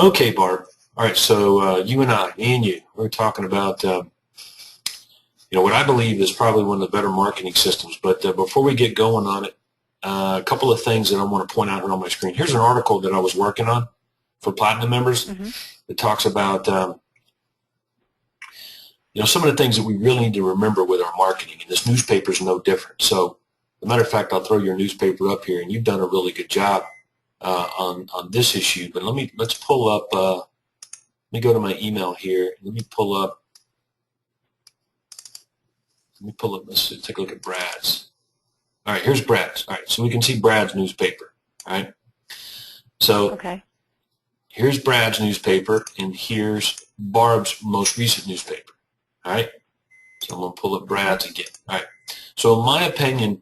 Okay, Barb. All right, so you and I, me and you, we're talking about what I believe is probably one of the better marketing systems. But before we get going on it, a couple of things that I want to point out here on my screen. Here's an article that I was working on for Platinum members. That talks about some of the things that we really need to remember with our marketing, and this newspaper is no different. So, as a matter of fact, I'll throw your newspaper up here, and you've done a really good job on this issue. But let's pull up. Let me go to my email here. Let me pull up. Let's take a look at Brad's. All right, here's Brad's. All right, so we can see Brad's newspaper. All right. So okay. Here's Brad's newspaper, and here's Barb's most recent newspaper. All right. So I'm going to pull up Brad's again. All right. So in my opinion,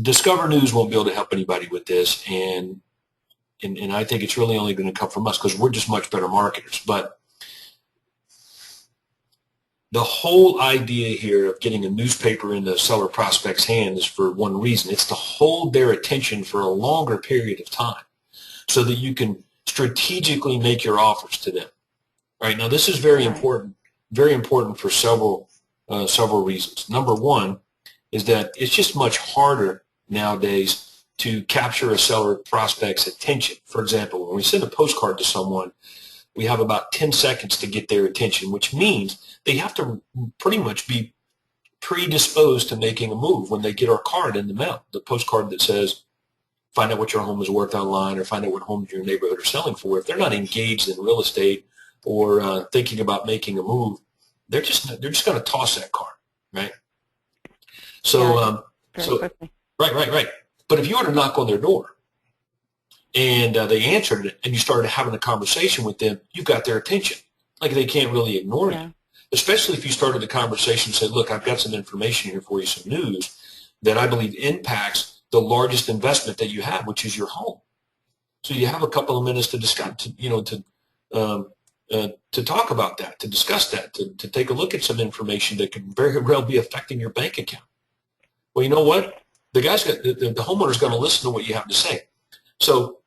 Discover News won't be able to help anybody with this, and I think it's really only going to come from us because we're just much better marketers. But the whole idea here of getting a newspaper in the seller prospect's hand is for one reason. It's to hold their attention for a longer period of time so that you can strategically make your offers to them. All right. Now, this is very important for several reasons. Number one is that it's just much harder nowadays to capture a seller prospect's attention. For example, when we send a postcard to someone, we have about 10 seconds to get their attention, which means they have to pretty much be predisposed to making a move when they get our card in the mail, the postcard that says, find out what your home is worth online, or find out what homes in your neighborhood are selling for. If they're not engaged in real estate or thinking about making a move, they're just going to toss that card, right? So, right. But if you were to knock on their door and they answered it, and you started having a conversation with them, you've got their attention. Like, they can't really ignore you, especially if you started the conversation and said, look, I've got some information here for you, some news that I believe impacts the largest investment that you have, which is your home. So you have a couple of minutes to discuss, to talk about that, to discuss that, to take a look at some information that could very well be affecting your bank account. Well, you know what? The homeowner's going to listen to what you have to say. So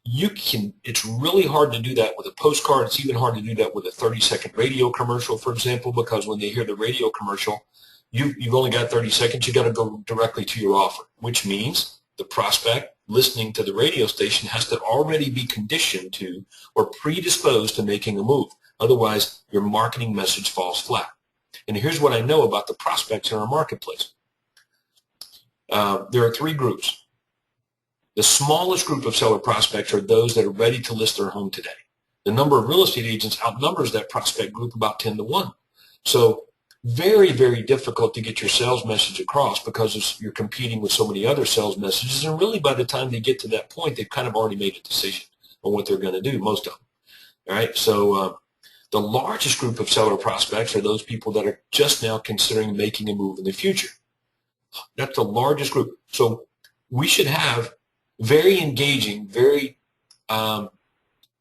it's really hard to do that with a postcard. It's even hard to do that with a 30-second radio commercial, for example, because when they hear the radio commercial, you've only got 30 seconds. You got to go directly to your offer, which means the prospect listening to the radio station has to already be conditioned to or predisposed to making a move. Otherwise, your marketing message falls flat. And here's what I know about the prospects in our marketplace. There are three groups. The smallest group of seller prospects are those that are ready to list their home today. The number of real estate agents outnumbers that prospect group about 10 to 1. So very, very difficult to get your sales message across because you're competing with so many other sales messages. And really, by the time they get to that point, they've kind of already made a decision on what they're going to do, most of them. All right. So the largest group of seller prospects are those people that are just now considering making a move in the future. That's the largest group. So we should have very engaging, very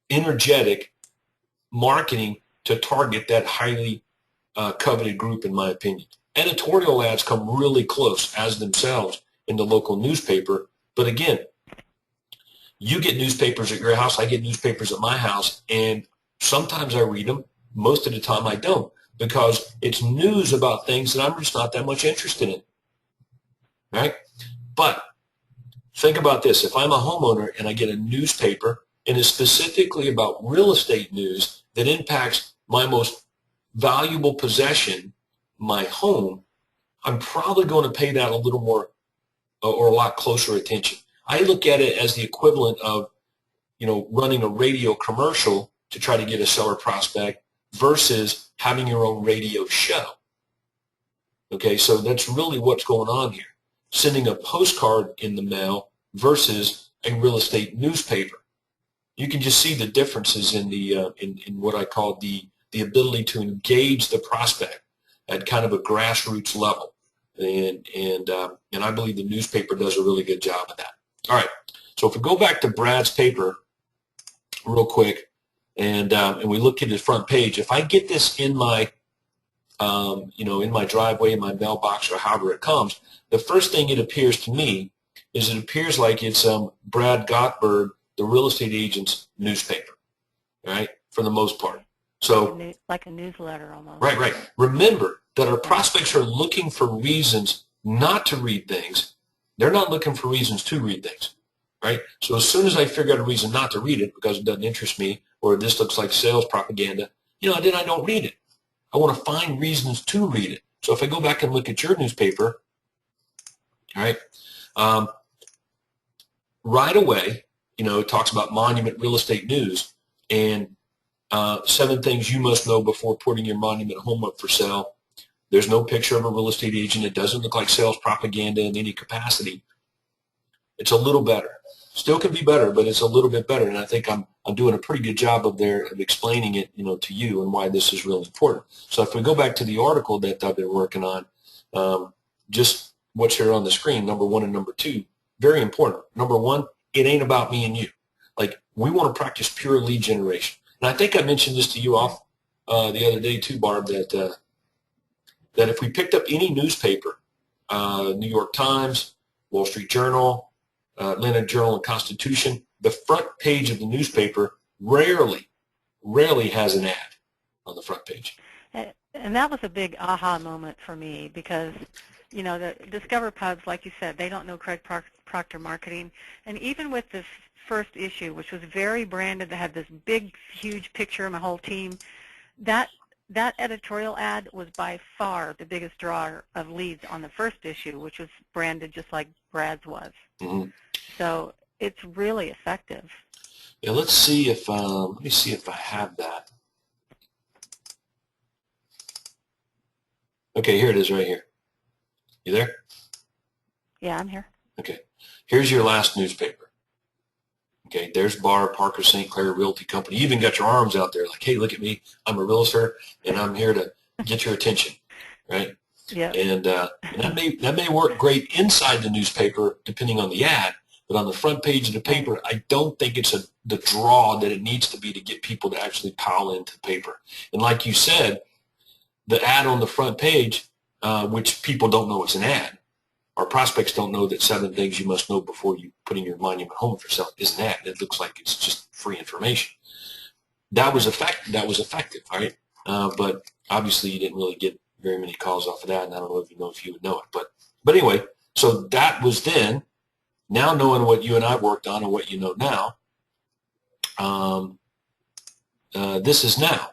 energetic marketing to target that highly coveted group, in my opinion. Editorial ads come really close as themselves in the local newspaper. But again, you get newspapers at your house, I get newspapers at my house, and sometimes I read them. Most of the time I don't, because it's news about things that I'm just not that much interested in. Right? But think about this. If I'm a homeowner and I get a newspaper and it's specifically about real estate news that impacts my most valuable possession, my home, I'm probably going to pay that a little more or a lot closer attention. I look at it as the equivalent of, running a radio commercial to try to get a seller prospect versus having your own radio show. Okay, so that's really what's going on here. Sending a postcard in the mail versus a real estate newspaper. You can just see the differences in the in what I call the ability to engage the prospect at kind of a grassroots level, and I believe the newspaper does a really good job of that. All right, so if we go back to Brad's paper real quick, and we look at the front page, if I get this in my in my driveway, in my mailbox, or however it comes, the first thing it appears to me is it appears like it's Brad Gottberg, the real estate agent's newspaper. right, for the most part. So like a newsletter almost. Right. Remember that our prospects are looking for reasons not to read things. They're not looking for reasons to read things, right? So as soon as I figure out a reason not to read it because it doesn't interest me or this looks like sales propaganda, then I don't read it. I want to find reasons to read it. So if I go back and look at your newspaper, all right, right away, it talks about Monument Real Estate News and 7 things you must know before putting your monument home up for sale. There's no picture of a real estate agent. It doesn't look like sales propaganda in any capacity. It's a little better. Still can be better, but it's a little bit better. And I think I'm doing a pretty good job of explaining it, to you and why this is really important. So if we go back to the article that I've been working on, just what's here on the screen, number 1 and number 2, very important. Number 1, it ain't about me and you. Like, we want to practice pure lead generation. And I think I mentioned this to you off the other day too, Barb, that if we picked up any newspaper, New York Times, Wall Street Journal, Atlanta Journal and Constitution, the front page of the newspaper rarely has an ad on the front page. And that was a big aha moment for me because, the Discover Pubs, like you said, they don't know Craig Proctor marketing. And even with this first issue, which was very branded, that had this big, huge picture of my whole team, that editorial ad was by far the biggest draw of leads on the first issue, which was branded just like Brad's was. Mm-hmm. So it's really effective. Yeah, let's see if let me see if I have that. Okay, here it is right here. You there? Yeah, I'm here. Okay, here's your last newspaper. Okay, there's Barb, Parker St. Clair Realty Company. You even got your arms out there like, hey, look at me. I'm a realtor, and I'm here to get your attention, right? Yeah. And that may work great inside the newspaper, depending on the ad, but on the front page of the paper, I don't think it's the draw that it needs to be to get people to actually pile into the paper. And like you said, the ad on the front page, which people don't know it's an ad, our prospects don't know that 7 things you must know before you putting your monument home for sale is an ad. It looks like it's just free information. That was effective, right? But obviously you didn't really get very many calls off of that, and I don't know if you would know it. But anyway, so that was then. Now knowing what you and I worked on and what you know now, this is now.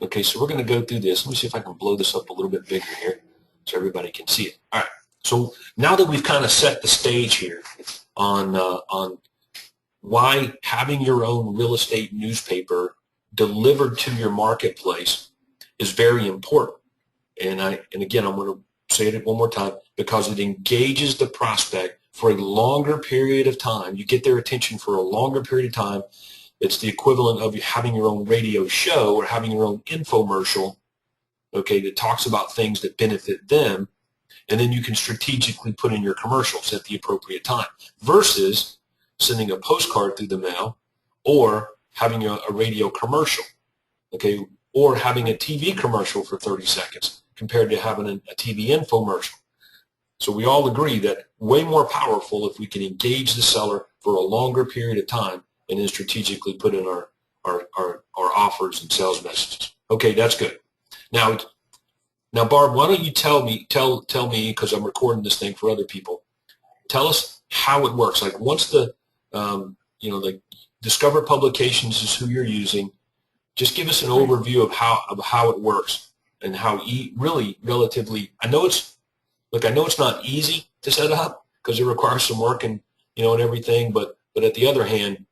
Okay, so we're going to go through this. Let me see if I can blow this up a little bit bigger here so everybody can see it. All right. So now that we've kind of set the stage here on why having your own real estate newspaper delivered to your marketplace is very important, and again I'm going to say it one more time, because it engages the prospect for a longer period of time. You get their attention for a longer period of time. It's the equivalent of having your own radio show or having your own infomercial, okay, that talks about things that benefit them. And then you can strategically put in your commercials at the appropriate time versus sending a postcard through the mail or having a radio commercial, okay, or having a TV commercial for 30 seconds compared to having a TV infomercial. So we all agree that way more powerful if we can engage the seller for a longer period of time and then strategically put in our offers and sales messages. Okay, that's good. Now, Barb, why don't you tell me, because I'm recording this thing for other people, tell us how it works. Like once the Discover Publications is who you're using, just give us an overview of how it works and how really relatively, I know it's not easy to set up because it requires some work and everything, but at the other hand,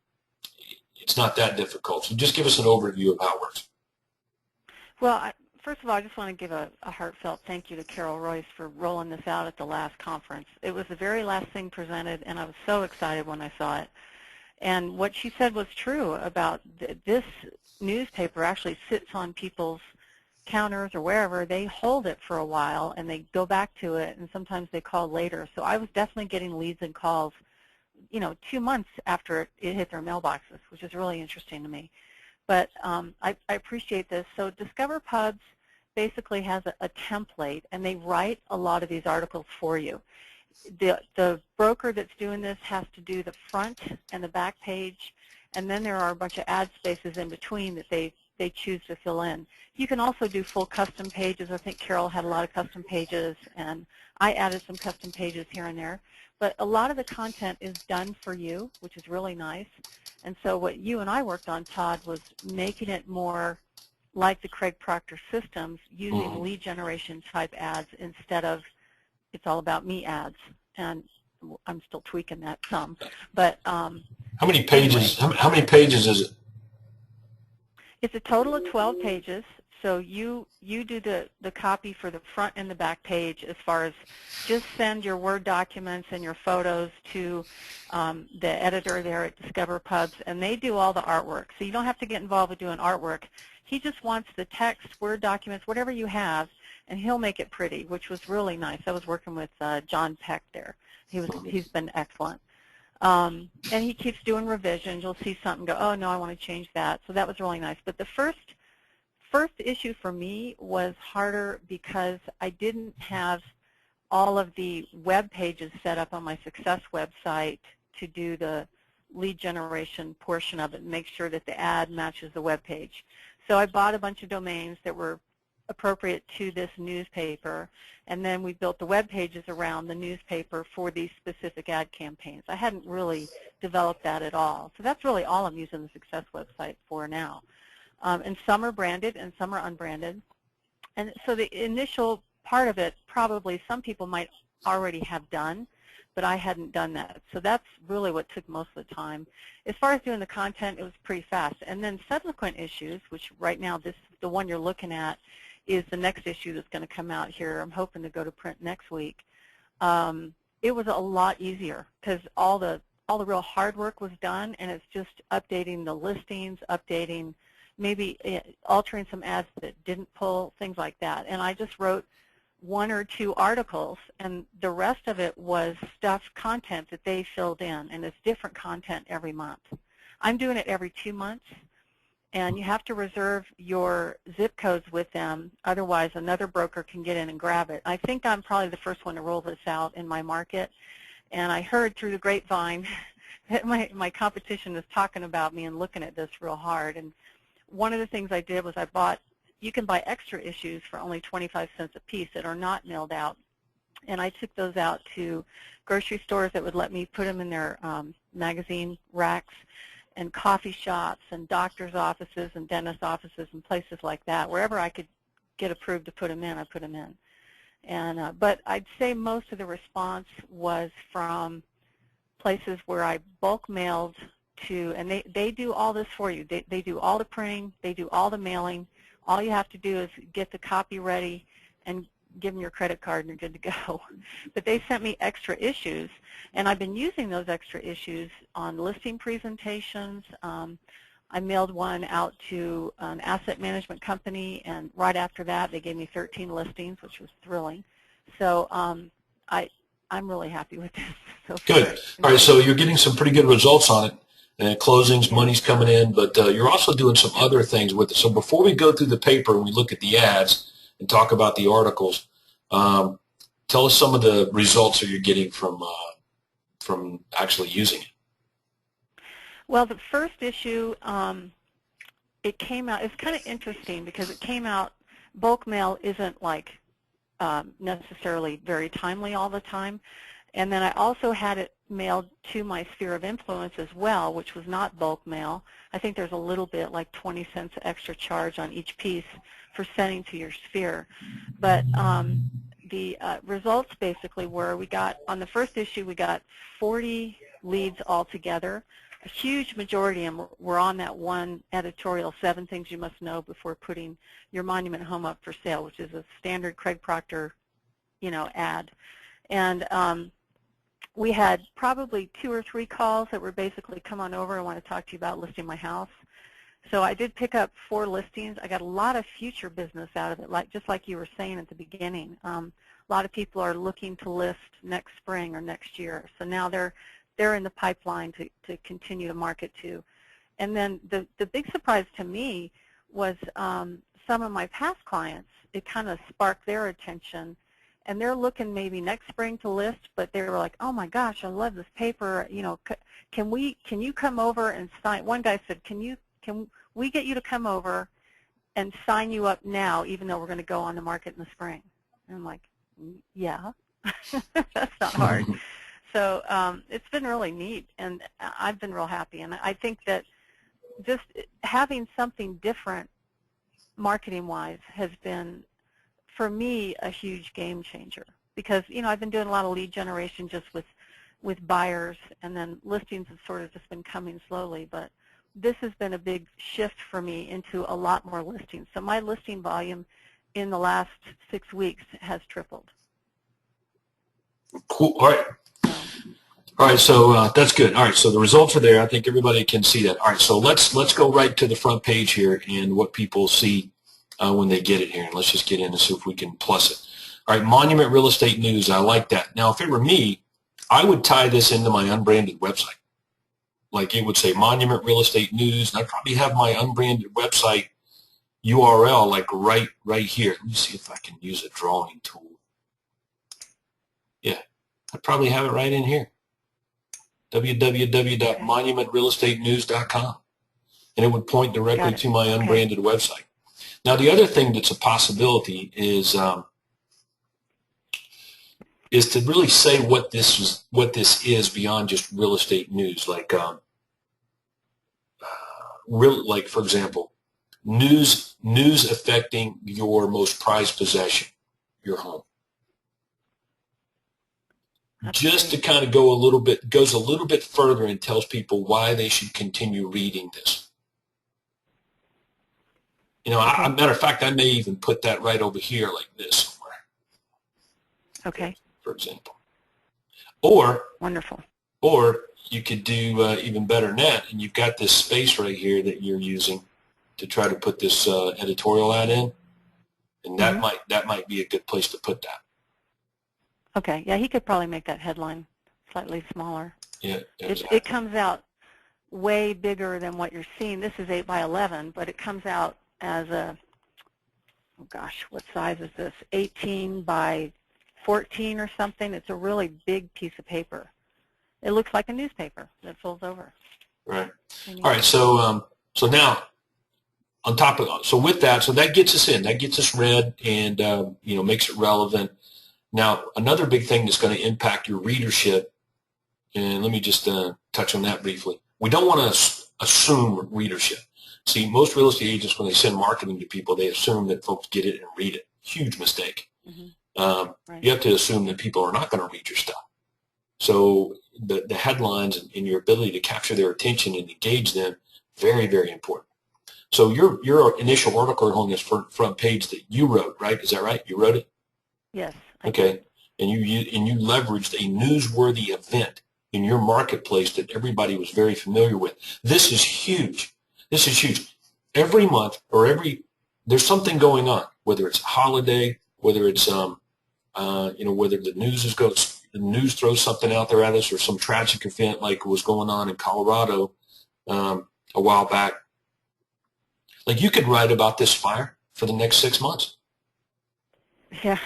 it's not that difficult. So just give us an overview of how it works. Well, first of all, I just want to give a heartfelt thank you to Carol Royce for rolling this out at the last conference. It was the very last thing presented, and I was so excited when I saw it. And what she said was true about this newspaper actually sits on people's counters or wherever. They hold it for a while, and they go back to it, and sometimes they call later. So I was definitely getting leads and calls, 2 months after it hit their mailboxes, which is really interesting to me. But I appreciate this. So Discover Pubs basically has a template, and they write a lot of these articles for you. The broker that's doing this has to do the front and the back page, and then there are a bunch of ad spaces in between that they choose to fill in. You can also do full custom pages. I think Carol had a lot of custom pages, and I added some custom pages here and there. But a lot of the content is done for you, which is really nice. And so what you and I worked on, Todd, was making it more like the Craig Proctor systems, using lead generation type ads instead of it's all about me ads. And I'm still tweaking that some. But how many pages? Anyway, how many pages is it? it's a total of 12 pages. So you do the copy for the front and the back page, as far as just send your Word documents and your photos to the editor there at Discover Pubs, and they do all the artwork. So you don't have to get involved with doing artwork. He just wants the text, Word documents, whatever you have, and he'll make it pretty, which was really nice. I was working with John Peck there. He's been excellent. And he keeps doing revisions. You'll see something go, oh, no, I want to change that. So that was really nice. But the first issue for me was harder because I didn't have all of the web pages set up on my Success website to do the lead generation portion of it and make sure that the ad matches the web page. So I bought a bunch of domains that were appropriate to this newspaper, and then we built the web pages around the newspaper for these specific ad campaigns. I hadn't really developed that at all. So that's really all I'm using the Success website for now. And some are branded and some are unbranded. And so the initial part of it, probably some people might already have done, but I hadn't done that. So that's really what took most of the time. As far as doing the content, it was pretty fast. And then subsequent issues, which right now the one you're looking at is the next issue that's going to come out here. I'm hoping to go to print next week. It was a lot easier because all the real hard work was done, and it's just updating the listings, updating, maybe altering some ads that didn't pull, things like that. And I just wrote 1 or 2 articles, and the rest of it was content that they filled in, and it's different content every month. I'm doing it every 2 months, and you have to reserve your zip codes with them, otherwise another broker can get in and grab it. I think I'm probably the first one to roll this out in my market, and I heard through the grapevine that my competition is talking about me and looking at this real hard. And one of the things I did was you can buy extra issues for only 25 cents a piece that are not mailed out. And I took those out to grocery stores that would let me put them in their magazine racks, and coffee shops and doctor's offices and dentist offices and places like that. Wherever I could get approved to put them in, I put them in. And but I'd say most of the response was from places where I bulk mailed to, and they do all this for you. They do all the printing, they do all the mailing. All you have to do is get the copy ready and give them your credit card and you're good to go. But they sent me extra issues, and I've been using those extra issues on listing presentations. I mailed one out to an asset management company, and right after that they gave me 13 listings, which was thrilling. So I'm really happy with this so far. Good. All right, so you're getting some pretty good results on it. And closings, money's coming in, but you're also doing some other things with it. So before we go through the paper and we look at the ads and talk about the articles, tell us some of the results that you're getting from actually using it. Well, the first issue, it came out, it's kind of interesting because it came out, bulk mail isn't like necessarily very timely all the time. And then I also had it mailed to my sphere of influence as well, which was not bulk mail. I think there's a little bit, like 20 cents extra charge on each piece for sending to your sphere. But the results basically were, we got, on the first issue, we got 40 leads altogether. A huge majority of them were on that one editorial, 7 things you must know before putting your monument home up for sale, which is a standard Craig Proctor, ad. And we had probably 2 or 3 calls that were basically, come on over, I want to talk to you about listing my house. So I did pick up 4 listings. I got a lot of future business out of it, just like you were saying at the beginning. A lot of people are looking to list next spring or next year. So now they're in the pipeline to continue to market to. And then the big surprise to me was some of my past clients, it kind of sparked their attention, and they're looking maybe next spring to list, but they were like, oh my gosh, I love this paper. Can you come over and sign? One guy said, can we get you to come over and sign you up now, even though we're going to go on the market in the spring? And I'm like, yeah, that's not hard. So it's been really neat, and I've been real happy. And I think that just having something different marketing-wise has been, for me, a huge game changer. Because, I've been doing a lot of lead generation just with buyers, and then listings have sort of just been coming slowly. But this has been a big shift for me into a lot more listings. So my listing volume in the last 6 weeks has tripled. Cool. All right. All right, so that's good. All right, so the results are there. I think everybody can see that. All right, so let's go right to the front page here and what people see when they get it here. And let's just get in and see if we can plus it. All right, Monument Real Estate News. I like that. Now, if it were me, I would tie this into my unbranded website. Like it would say Monument Real Estate News, and I'd probably have my unbranded website URL like right here. Let me see if I can use a drawing tool. Yeah, I'd probably have it right in here. www.monumentrealestatenews.com, and it would point directly to my unbranded website. Now, the other thing that's a possibility is to really say what this is beyond just real estate news, like for example, news affecting your most prized possession, your home. Just to kind of goes a little bit further and tells people why they should continue reading this. Matter of fact, I may even put that right over here like this somewhere. Okay. For example. Or wonderful. Or you could do even better than that, and you've got this space right here that you're using to try to put this editorial ad in, and that might be a good place to put that. Okay, yeah, he could probably make that headline slightly smaller. Yeah, exactly. It comes out way bigger than what you're seeing. This is 8 by 11, but it comes out as a, oh gosh, what size is this? 18 by 14 or something. It's a really big piece of paper. It looks like a newspaper that folds over. Right. All right. So now, on top of with that, so that gets us in. That gets us read, and makes it relevant. Now, another big thing that's going to impact your readership, and let me just touch on that briefly. We don't want to assume readership. See, most real estate agents, when they send marketing to people, they assume that folks get it and read it. Huge mistake. Right. You have to assume that people are not going to read your stuff. So the headlines and your ability to capture their attention and engage them, very, very important. So your initial article on this front page that you wrote, right? Is that right? You wrote it? Yes. Okay. And you leveraged a newsworthy event in your marketplace that everybody was very familiar with. This is huge. This is huge. Every month or there's something going on, whether it's a holiday, whether it's whether the news throws something out there at us, or some tragic event like was going on in Colorado a while back. Like, you could write about this fire for the next 6 months. Yeah,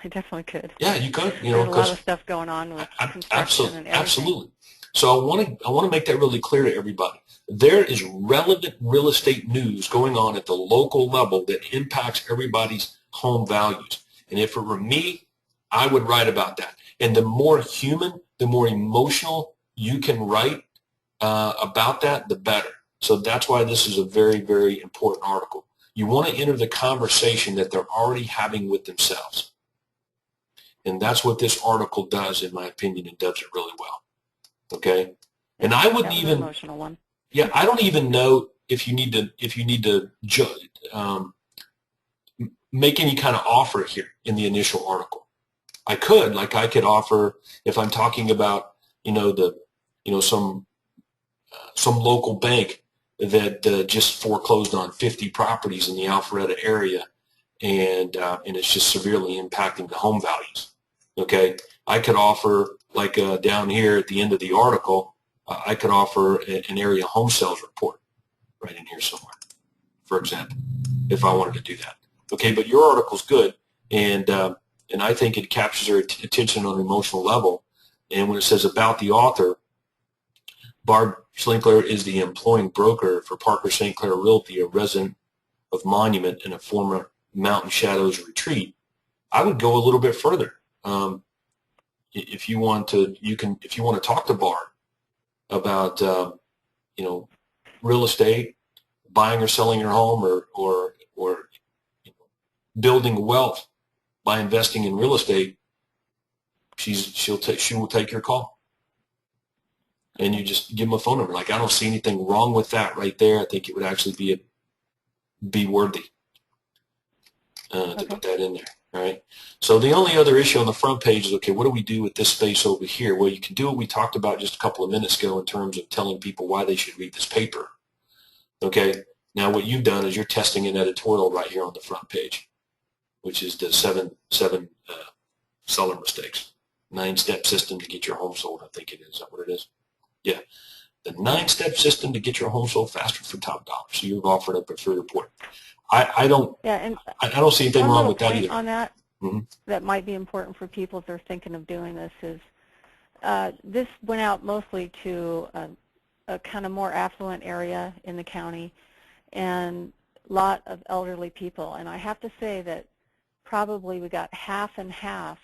I definitely could. Yeah, you could. There's a lot of stuff going on with construction and everything. Absolutely. So I want to make that really clear to everybody. There is relevant real estate news going on at the local level that impacts everybody's home values. And if it were me, I would write about that. And the more human, the more emotional you can write about that, the better. So that's why this is a very, very important article. You want to enter the conversation that they're already having with themselves. And that's what this article does, in my opinion, and does it really well. Okay? And I wouldn't even, emotional one. Yeah, I don't even know if you need to make any kind of offer here in the initial article. I could offer, if I'm talking about, some local bank that just foreclosed on 50 properties in the Alpharetta area, and it's just severely impacting the home values. Okay, I could offer, like down here at the end of the article, I could offer an area home sales report right in here somewhere, for example, if I wanted to do that. Okay, but your article's good, and and I think it captures their attention on an emotional level. And when it says about the author, Barb Sinclair is the employing broker for Parker St. Clair Realty, a resident of Monument and a former Mountain Shadows retreat. I would go a little bit further. If you want to, if you want to talk to Barb about, real estate, buying or selling your home, or building wealth by investing in real estate, she will take your call. And you just give them a phone number. Like, I don't see anything wrong with that right there. I think it would actually be worthy to put that in there. All right. So the only other issue on the front page is, okay, what do we do with this space over here? Well, you can do what we talked about just a couple of minutes ago in terms of telling people why they should read this paper. Okay. Now what you've done is you're testing an editorial right here on the front page, which is the seven seller mistakes, 9-step system to get your home sold. I think it is. Is that what it is? Yeah. The 9-step system to get your home sold faster for top dollar. So you've offered up a free report. I don't see anything wrong with that either. On that, that might be important for people if they're thinking of doing this is this went out mostly to a kind of more affluent area in the county and a lot of elderly people. And I have to say that probably we got half and half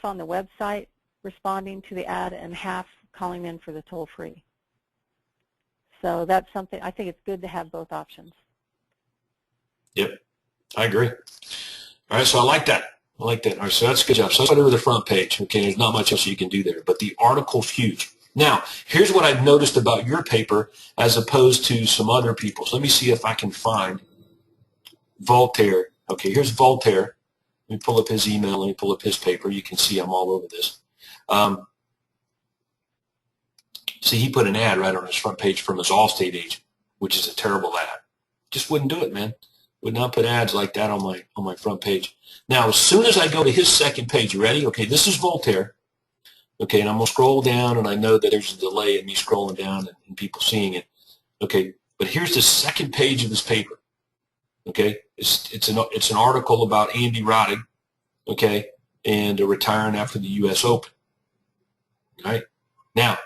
on the website responding to the ad and half calling in for the toll-free. So that's something, I think it's good to have both options. Yep, I agree. All right, so I like that. All right, so that's a good job. So let's go to the front page. Okay, there's not much else you can do there, but the article's huge. Now, here's what I've noticed about your paper as opposed to some other people's. Let me see if I can find Voltaire. Okay, here's Voltaire. Let me pull up his email. Let me pull up his paper. You can see I'm all over this. See, he put an ad right on his front page from his Allstate agent, which is a terrible ad. Just wouldn't do it, man. Would not put ads like that on my front page. Now, as soon as I go to his second page, you ready? Okay, this is Voltaire. Okay, and I'm going to scroll down, and I know that there's a delay in me scrolling down and people seeing it. Okay, but here's the second page of his paper. Okay, it's an article about Andy Roddick, okay, and retiring after the U.S. Open. All right, now,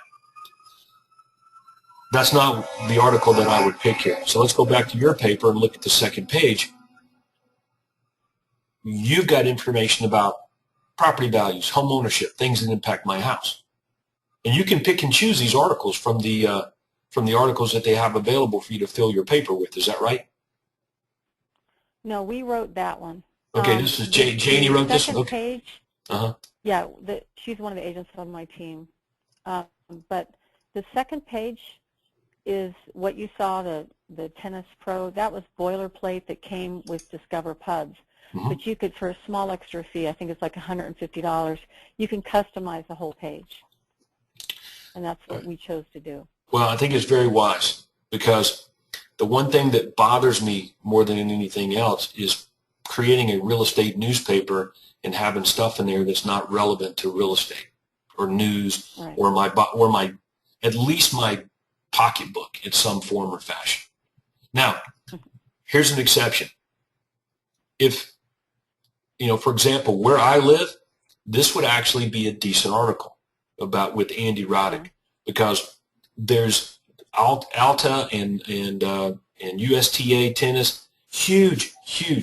that's not the article that I would pick here. So let's go back to your paper and look at the second page. You've got information about property values, home ownership, things that impact my house. And you can pick and choose these articles from the articles that they have available for you to fill your paper with. Is that right? No, we wrote that one. Okay, this is Janie wrote this one. Okay. Page, yeah, she's one of the agents on my team. But the second page is what you saw, the Tennis Pro. That was boilerplate that came with Discover Pubs. But you could, for a small extra fee, I think it's like $150, you can customize the whole page. And that's what we chose to do. Well, I think it's very wise, because the one thing that bothers me more than anything else is creating a real estate newspaper and having stuff in there that's not relevant to real estate or news, right, or my at least my pocketbook in some form or fashion. Now, here's an exception. If, for example, where I live, this would actually be a decent article with Andy Roddick, because there's Alta and USTA tennis, huge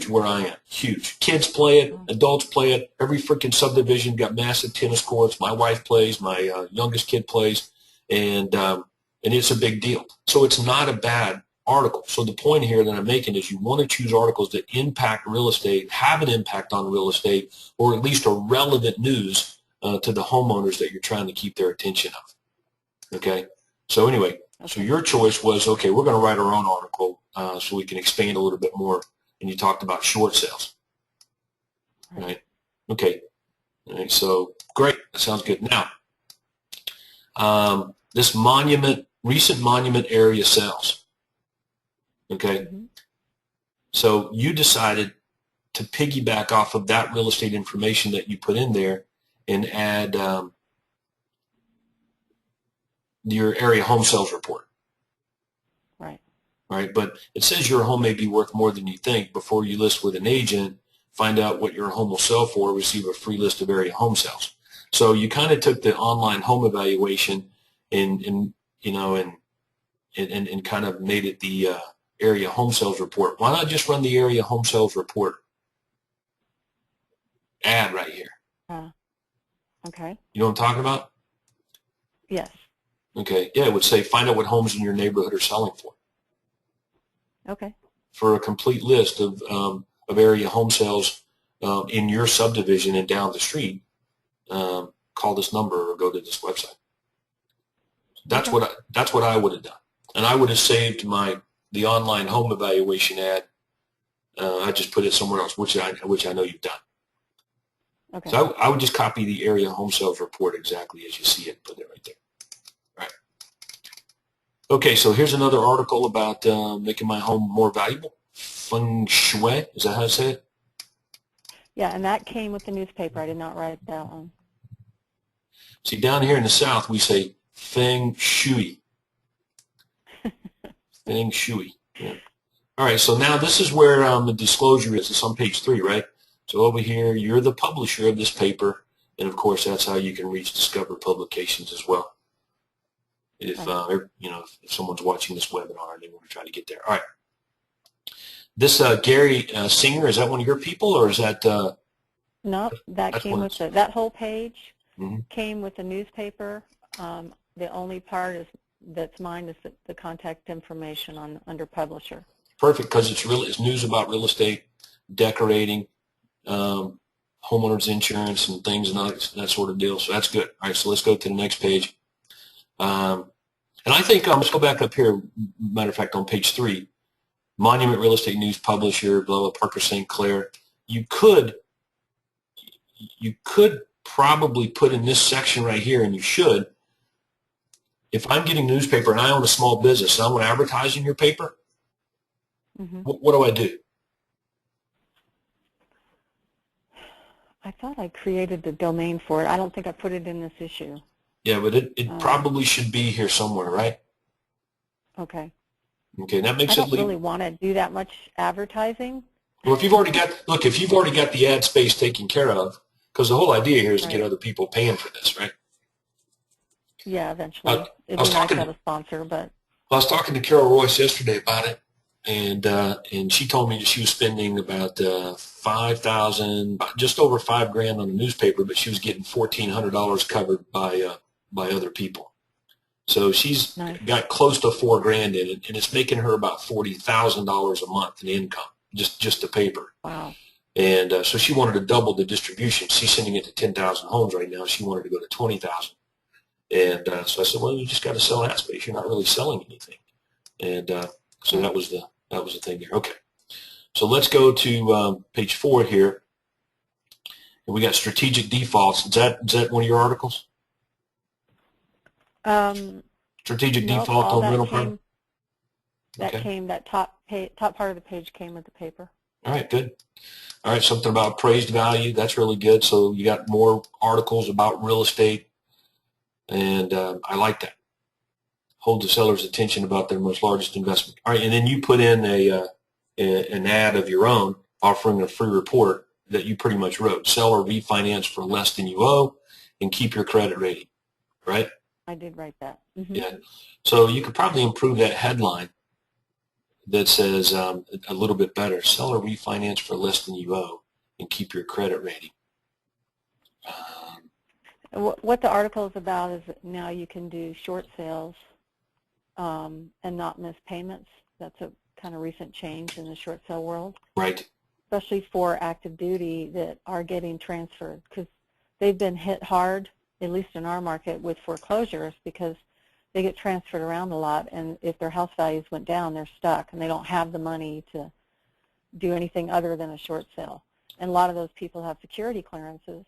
where I am, huge. Kids play it, adults play it. Every freaking subdivision got massive tennis courts. My wife plays, my youngest kid plays, and it's a big deal. So it's not a bad article. So the point here that I'm making is you want to choose articles that impact real estate, have an impact on real estate, or at least are relevant news to the homeowners that you're trying to keep their attention of. Okay? So anyway, so your choice was, okay, we're going to write our own article so we can expand a little bit more, and you talked about short sales. Right? Okay. All right, so great. That sounds good. Now, this recent monument area sales. Okay, so you decided to piggyback off of that real estate information that you put in there and add your area home sales report. Right. Right, but it says your home may be worth more than you think before you list with an agent find out what your home will sell for, receive a free list of area home sales. So you kind of took the online home evaluation and kind of made it the area home sales report. Why not just run the area home sales report ad right here? Okay. You know what I'm talking about? Yes. Okay. Yeah, it would say find out what homes in your neighborhood are selling for. Okay. For a complete list of area home sales in your subdivision and down the street, call this number or go to this website. That's okay. what I would have done, and I would have saved the online home evaluation ad. I just put it somewhere else, which I know you've done. Okay. So I would just copy the area home sales report exactly as you see it, put it right there. Right. Okay, so here's another article about making my home more valuable. Feng Shui, is that how to say it? Yeah, and that came with the newspaper. I did not write that one. See, down here in the South, we say Feng Shui. Feng Shui. Yeah. All right, so now this is where the disclosure is. It's on page 3, right? So over here, you're the publisher of this paper, and of course, that's how you can reach Discover Publications as well. If if someone's watching this webinar and they want to try to get there. All right. This Gary Singer, is that one of your people, or is that? No, that came with that whole page came with the newspaper. The only part that's mine is the contact information under publisher. Perfect, because it's news about real estate, decorating, homeowners insurance, and things and that sort of deal. So that's good. All right, so let's go to the next page. And I think let's go back up here. Matter of fact, on page 3, Monument Real Estate News Publisher, blah blah, Parker St. Clair. You could probably put in this section right here, and you should. If I'm getting newspaper and I own a small business and I want to advertise in your paper, what do I do? I thought I created the domain for it. I don't think I put it in this issue. Yeah, but it probably should be here somewhere, right? Okay. Okay, that makes I don't really want to do that much advertising. Well, if you've already got the ad space taken care of, because the whole idea here is to get other people paying for this, right? Yeah, eventually. It'd be nice to have a sponsor, but I was talking to Carol Royce yesterday about it, and she told me that she was spending about $5,000, just over $5,000 on a newspaper, but she was getting $1,400 covered by other people. So she's got close to $4,000 in it, and it's making her about $40,000 a month in income, just the paper. Wow. And so she wanted to double the distribution. She's sending it to 10,000 homes right now. She wanted to go to 20,000. And so I said, well, you just got to sell ad space. You're not really selling anything. And so that was the thing there. Okay. So let's go to page 4 here. And we got strategic defaults. Is that one of your articles? Strategic default on rental property? That top part of the page came with the paper. All right, good. All right, something about appraised value. That's really good. So you got more articles about real estate, and I like that. Hold the seller's attention about their most largest investment. All right, and then you put in an ad of your own offering a free report that you pretty much wrote. Sell or refinance for less than you owe and keep your credit rating, right? I did write that. Yeah. So you could probably improve that headline that says a little bit better. Sell or refinance for less than you owe and keep your credit rating. What the article is about is that now you can do short sales and not miss payments. That's a kind of recent change in the short sale world. Right. Especially for active duty that are getting transferred, because they've been hit hard, at least in our market, with foreclosures, because they get transferred around a lot, and if their house values went down, they're stuck, and they don't have the money to do anything other than a short sale. And a lot of those people have security clearances,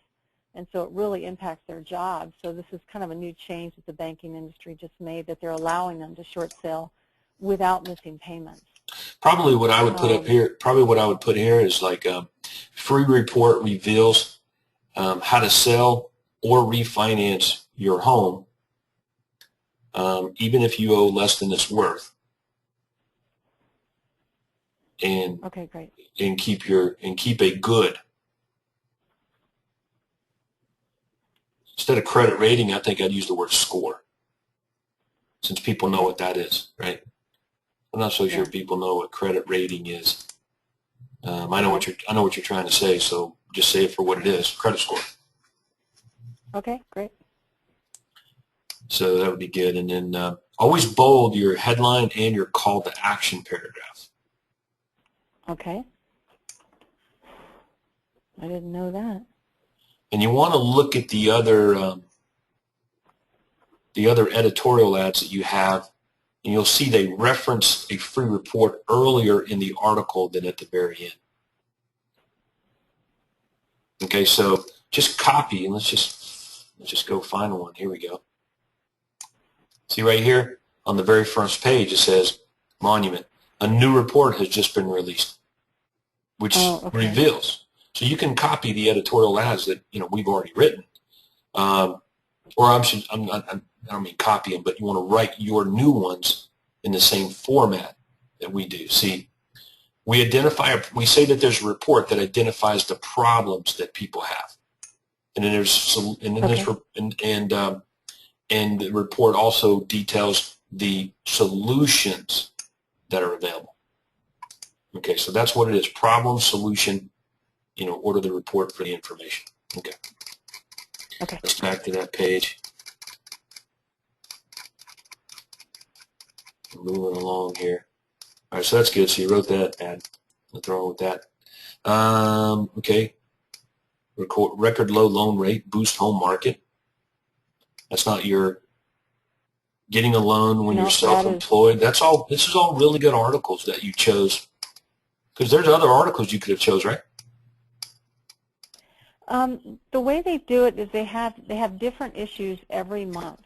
and so it really impacts their jobs. So this is kind of a new change that the banking industry just made, that they're allowing them to short sale without missing payments. Probably what I would put up here. Probably what I would put here is like free report reveals how to sell or refinance your home, even if you owe less than it's worth. and Okay, great. and keep a good. Instead of credit rating, I think I'd use the word score, since people know what that is, right? I'm not so sure people know what credit rating is. I know what you're trying to say, so just say it for what it is: credit score. Okay, great. So that would be good. And then always bold your headline and your call to action paragraph. Okay. I didn't know that. And you want to look at the other editorial ads that you have, and you'll see they reference a free report earlier in the article than at the very end. Okay, so just copy, and let's just go find one. Here we go. See right here on the very first page, it says Monument. A new report has just been released, which reveals. So you can copy the editorial ads that we've already written, or I don't mean copy them, but you want to write your new ones in the same format that we do. See, we say that there's a report that identifies the problems that people have, and then and the report also details the solutions that are available. Okay, so that's what it is: problem, solution. Order the report for the information. Okay. Okay. Let's back to that page. Moving along here. All right, so that's good. So you wrote that ad. Nothing wrong with that. Okay. Record low loan rate, boost home market. That's not your getting a loan when you're self-employed. That's all. This is all really good articles that you chose, because there's other articles you could have chose, right? The way they do it is they have different issues every month,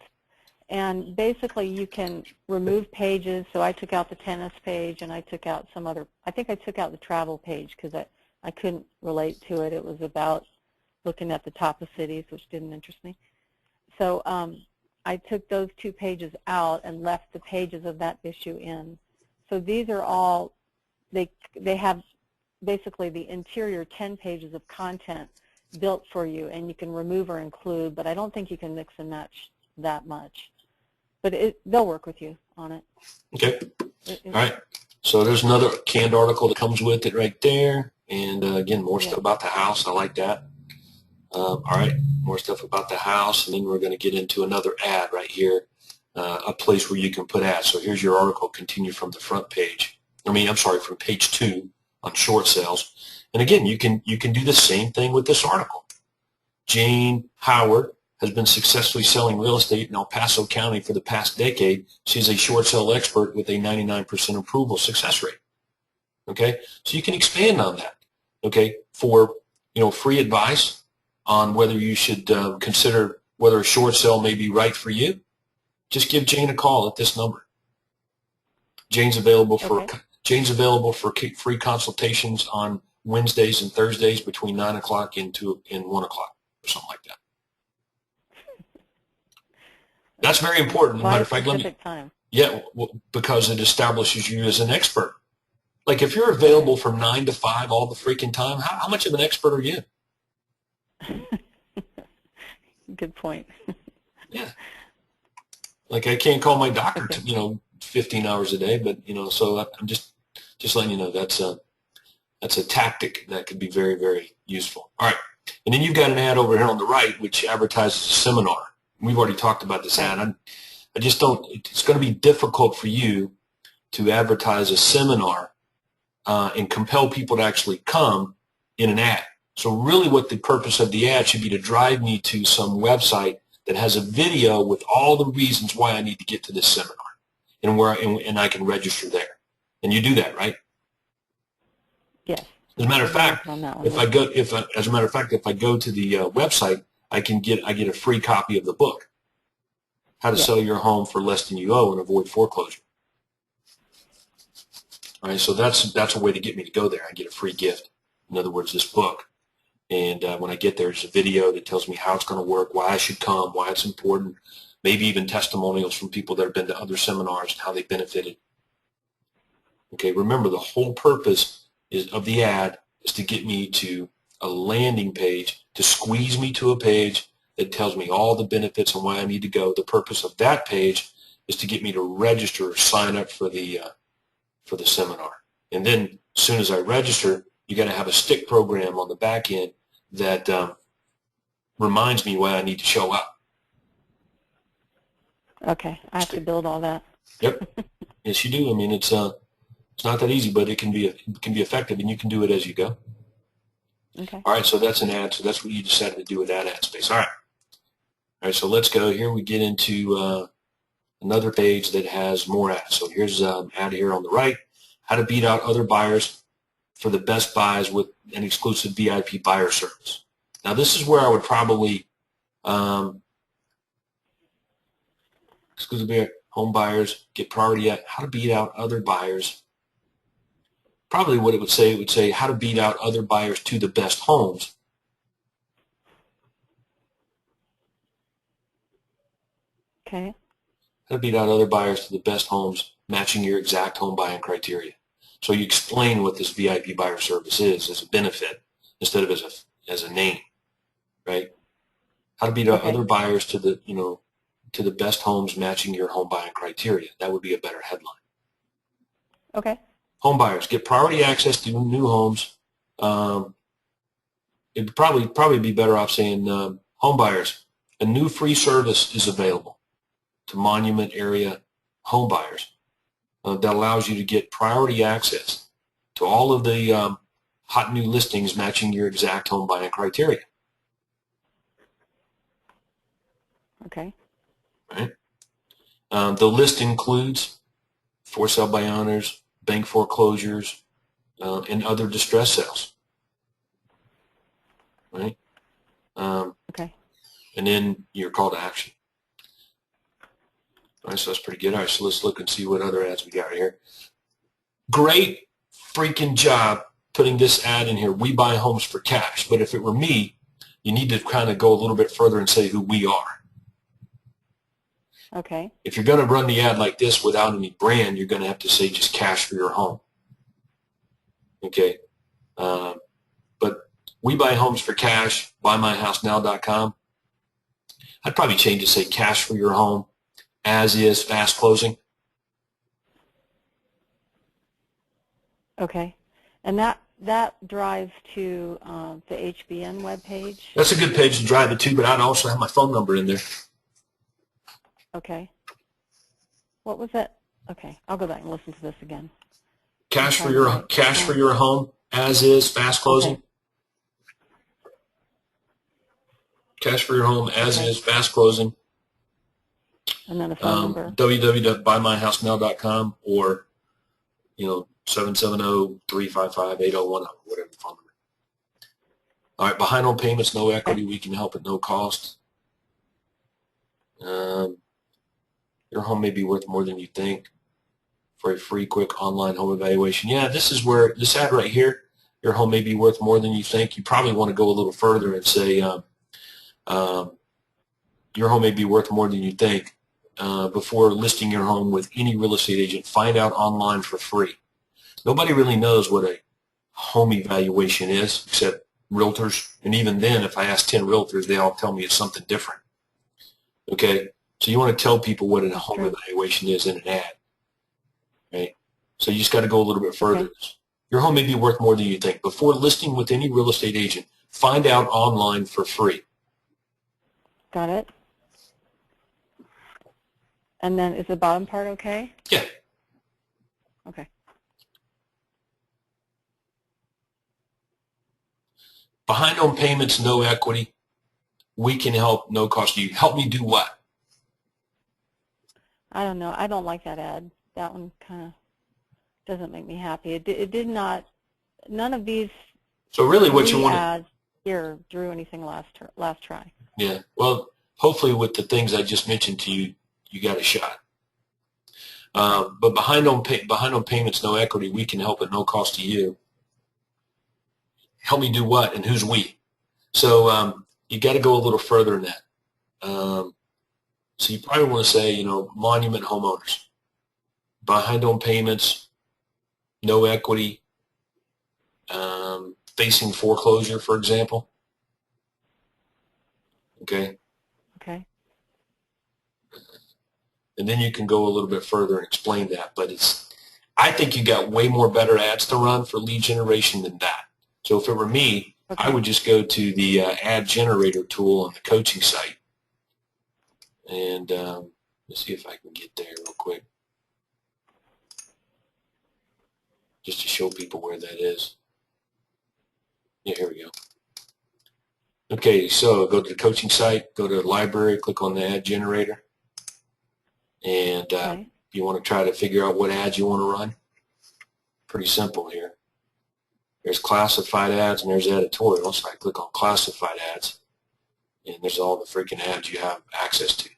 and basically you can remove pages. So I took out the tennis page, and I took out some other. I think I took out the travel page because I couldn't relate to it. It was about looking at the top of cities, which didn't interest me. So I took those 2 pages out and left the pages of that issue in. So these are all, they have basically the interior 10 pages of content built for you, and you can remove or include, but I don't think you can mix and match that much. But they'll work with you on it. Okay. All right. So there's another canned article that comes with it right there. And again, more stuff about the house. I like that. All right, more stuff about the house, and then we're going to get into another ad right here, a place where you can put ads. So here's your article, continue from the front page. From page 2 on short sales. And again, you can do the same thing with this article. Jane Howard has been successfully selling real estate in El Paso County for the past decade. She's a short sale expert with a 99% approval success rate. Okay, so you can expand on that. Okay, for free advice on whether you should consider whether a short sale may be right for you, just give Jane a call at this number. Jane's available for free consultations on Wednesdays and Thursdays between 9 o'clock and 1 o'clock or something like that. That's very important. Matter of fact, because it establishes you as an expert. Like if you're available from 9 to 5 all the freaking time, how much of an expert are you? Good point. Yeah. Like I can't call my doctor, 15 hours a day, but so I'm just letting you know that's a tactic that could be very, very useful. All right, and then you've got an ad over here on the right which advertises a seminar. We've already talked about this ad. I just don't. It's going to be difficult for you to advertise a seminar and compel people to actually come in an ad. So really what the purpose of the ad should be to drive me to some website that has a video with all the reasons why I need to get to this seminar and I can register there. And you do that, right? Yes. As a matter of fact, if I go to the website, I get a free copy of the book, How to Sell Your Home for Less Than You Owe and Avoid Foreclosure. All right, so that's a way to get me to go there. I get a free gift. In other words, this book. And when I get there, there's a video that tells me how it's going to work, why I should come, why it's important, maybe even testimonials from people that have been to other seminars and how they benefited. Okay, remember the whole purpose of the ad is to get me to a landing page, to squeeze me to a page that tells me all the benefits and why I need to go. The purpose of that page is to get me to register or sign up for the seminar. And then as soon as I register, you got to have a stick program on the back end that reminds me why I need to show up. Okay, I have to build all that. Yep. Yes, you do. I mean, it's not that easy, but it can be effective, and you can do it as you go. Okay. All right, so that's an ad. So that's what you decided to do with that ad space. All right. All right, so let's go here. We get into another page that has more ads. So here's an ad here on the right, how to beat out other buyers for the best buys with an exclusive VIP buyer service. Now, this is where I would probably exclusive home buyers get priority at how to beat out other buyers. Probably what it would say how to beat out other buyers to the best homes. Okay. How to beat out other buyers to the best homes matching your exact home buying criteria. So you explain what this VIP buyer service is as a benefit instead of as a name, right? How to beat out other buyers to the best homes matching your home buying criteria. That would be a better headline. Okay. Home buyers get priority access to new homes. It'd probably be better off saying home buyers. A new free service is available to monument area home buyers that allows you to get priority access to all of the hot new listings matching your exact home buying criteria. Okay. Right. The list includes for sale by owners, bank foreclosures, and other distress sales. Right. Okay. And then your call to action. All right, so that's pretty good. All right, so let's look and see what other ads we got right here. Great freaking job putting this ad in here. We buy homes for cash. But if it were me, you need to kind of go a little bit further and say who we are. Okay. If you're going to run the ad like this without any brand, you're going to have to say just cash for your home. Okay. But we buy homes for cash, buymyhousenow.com. I'd probably change it to say cash for your home, as is, fast closing. Okay. And that drives to the HBN webpage? That's a good page to drive it to, but I'd also have my phone number in there. Okay. What was that? Okay, I'll go back and listen to this again. Cash for your home, as is, fast closing. Okay. Cash for your home, as is, fast closing. And then a phone number. www.buymyhousenow.com or 770-355-8010, whatever the phone number. All right, behind on payments, no equity. We can help at no cost. Your home may be worth more than you think for a free, quick online home evaluation. Yeah, this is where this ad right here, your home may be worth more than you think. You probably want to go a little further and say your home may be worth more than you think. Before listing your home with any real estate agent, find out online for free. Nobody really knows what a home evaluation is except realtors. And even then, if I ask 10 realtors, they all tell me it's something different. Okay? So you want to tell people what a home evaluation is in an ad. Right? So you just got to go a little bit further. Okay. Your home may be worth more than you think. Before listing with any real estate agent, find out online for free. Got it. And then is the bottom part okay? Yeah. Okay. Behind on payments, no equity. We can help, no cost to you. Help me do what? I don't know. I don't like that ad. That one kind of doesn't make me happy. It did not. None of these. So really, what you want ads here drew anything last try. Yeah. Well, hopefully, with the things I just mentioned to you, you got a shot. But behind on payments, no equity. We can help at no cost to you. Help me do what, and who's we? So you got to go a little further than that. So you probably want to say, monument homeowners. Behind on payments, no equity, facing foreclosure, for example. Okay. Okay. And then you can go a little bit further and explain that. But I think you got way more better ads to run for lead generation than that. So if it were me, Okay. I would just go to the ad generator tool on the coaching site. And let's see if I can get there real quick, just to show people where that is. Yeah, here we go. Okay, so go to the coaching site, go to the library, click on the ad generator. And Okay. you want to try to figure out what ads you want to run. Pretty simple here. There's classified ads and there's editorial. So I click on classified ads, and there's all the freaking ads you have access to.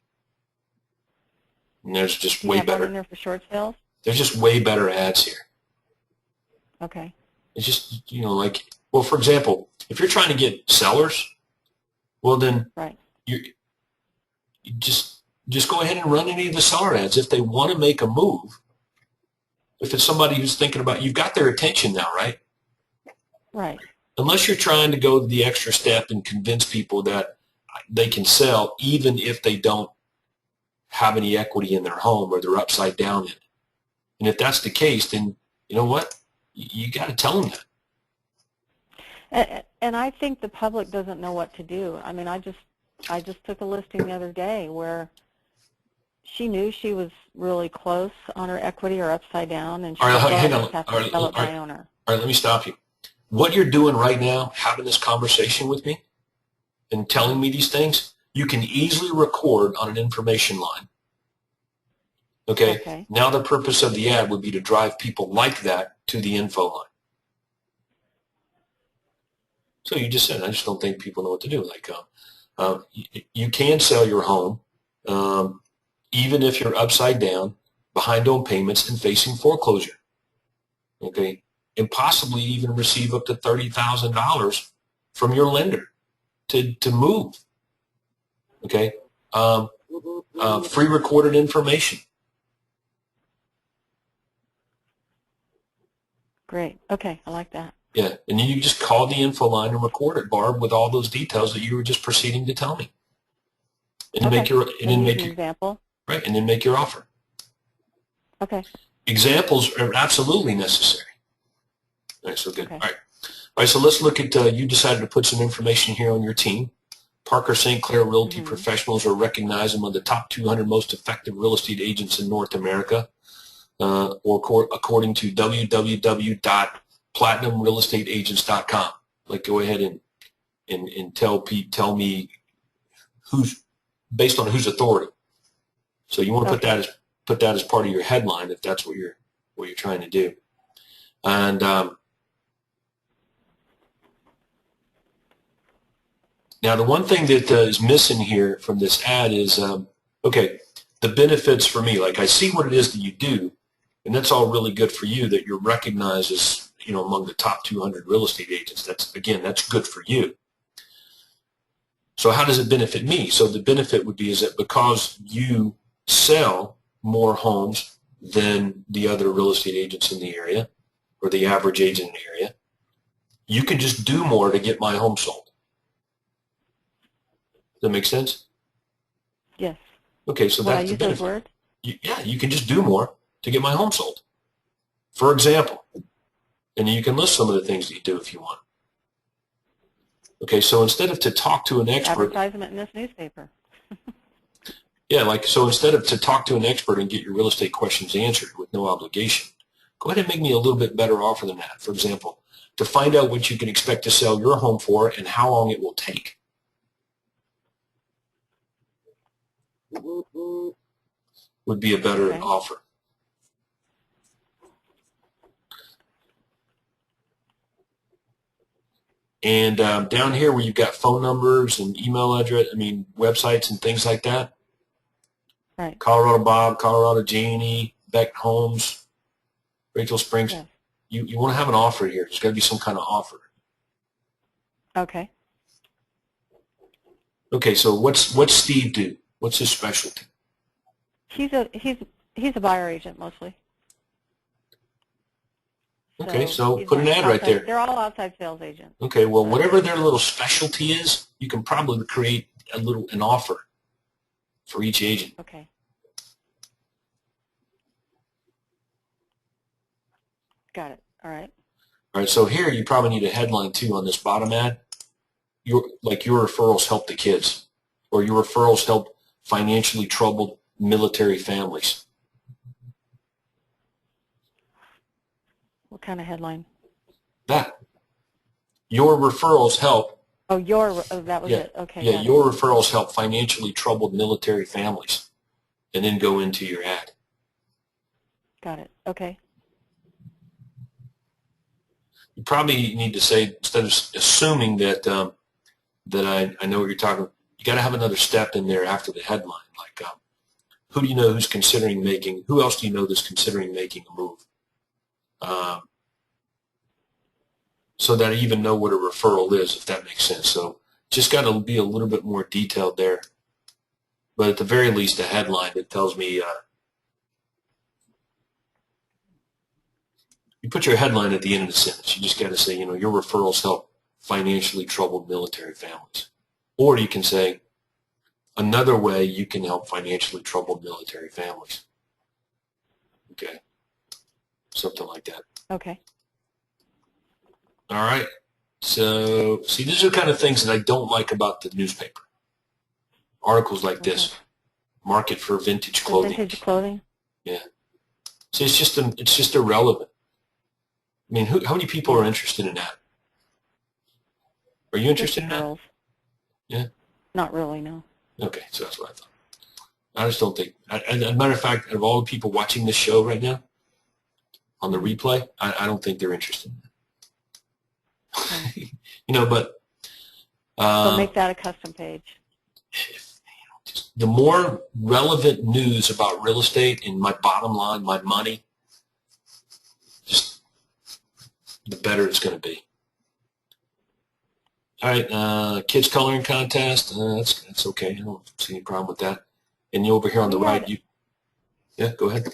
And there's just Do you way have one better. in there for short sales? There's just way better ads here. Okay. It's just, like, well, for example, if you're trying to get sellers, well, then Right. you just go ahead and run any of the seller ads. If they want to make a move, if it's somebody who's thinking about, you've got their attention now, right? Right. Unless you're trying to go the extra step and convince people that they can sell even if they don't have any equity in their home or they're upside down in it. And if that's the case, then you know what? You got to tell them that. And I think the public doesn't know what to do. I mean, I just took a listing the other day where she knew she was really close on her equity or upside down, and she All right, said, well, hang I on. just have All to right, sell it all right, by owner. all right, let me stop you. What you're doing right now, having this conversation with me and telling me these things, you can easily record on an information line. Okay? Okay. Now the purpose of the ad would be to drive people like that to the info line. So you just said, I just don't think people know what to do. Like, you can sell your home even if you're upside down, behind on payments, and facing foreclosure. Okay? And possibly even receive up to $30,000 from your lender to move. Okay? Free recorded information. Great. Okay, I like that. Yeah, and then you just call the info line and record it, Barb, with all those details that you were just proceeding to tell me, and Okay. make your example. Right, and then make your offer. Okay. Examples are absolutely necessary. All right, so good. Okay. All right. So let's look at. You decided to put some information here on your team. Parker St. Clair Realty Professionals are recognized among the top 200 most effective real estate agents in North America, or according to www.platinumrealestateagents.com. Like, go ahead and tell me who's based on whose authority. So you want to put that as part of your headline if that's what you're trying to do. And now the one thing that is missing here from this ad is okay, the benefits for me. Like, I see what it is that you do, and that's all really good for you that you're recognized as among the top 200 real estate agents. That's good for you. So how does it benefit me? So the benefit would be is that because you sell more homes than the other real estate agents in the area or the average agent in the area, you can just do more to get my home sold. Does that make sense? Yes. Okay, so that's the benefit. Those words? Yeah, you can just do more to get my home sold. For example, and you can list some of the things that you do if you want. Okay, so instead of to talk to an expert. Advertisement in this newspaper. Yeah, so instead of to talk to an expert and get your real estate questions answered with no obligation, go ahead and make me a little bit better offer than that. For example, to find out what you can expect to sell your home for and how long it will take. Would be a better offer. And down here where you've got phone numbers and email address, websites and things like that. Right. Colorado Bob, Colorado Janie, Beck Homes, Rachel Springs. Yes. You want to have an offer here. There's got to be some kind of offer. Okay. Okay, so what's Steve do? What's his specialty? He's a buyer agent mostly. Okay, So so he's put an my ad right outside. there. They're all outside sales agents. Okay, well, So. whatever their little specialty is, you can probably create an offer for each agent. Okay. Got it. All right. All right, so here you probably need a headline too on this bottom ad. Your referrals help the kids, or your referrals help financially troubled military families. What kind of headline? That your referrals help. Oh, that was it. Okay, Yeah, got it. your referrals help financially troubled military families, and then go into your ad. Got it. Okay. You probably need to say, instead of assuming that I know what you're talking about, you got to have another step in there after the headline, like who do you know who's considering making, who else do you know that's considering making a move? So that I even know what a referral is, if that makes sense. So just got to be a little bit more detailed there. But at the very least, a headline that tells me, you put your headline at the end of the sentence. You just got to say, your referrals help financially troubled military families. Or you can say, another way you can help financially troubled military families. Okay. Something like that. Okay. All right. So, see, these are the kind of things that I don't like about the newspaper. Articles like this. Market for vintage clothing. Vintage clothing? Yeah. See, it's just irrelevant. I mean, how many people are interested in that? Are you interested in that? Girls. Yeah. Not really, no. Okay, so that's what I thought. I just don't think. As a matter of fact, of all the people watching this show right now on the replay, I don't think they're interested in that. But So make that a custom page. The more relevant news about real estate and my bottom line, my money, just the better it's going to be. All right, kids coloring contest. That's okay. I don't see any problem with that. And you over here on the right, yeah, go ahead.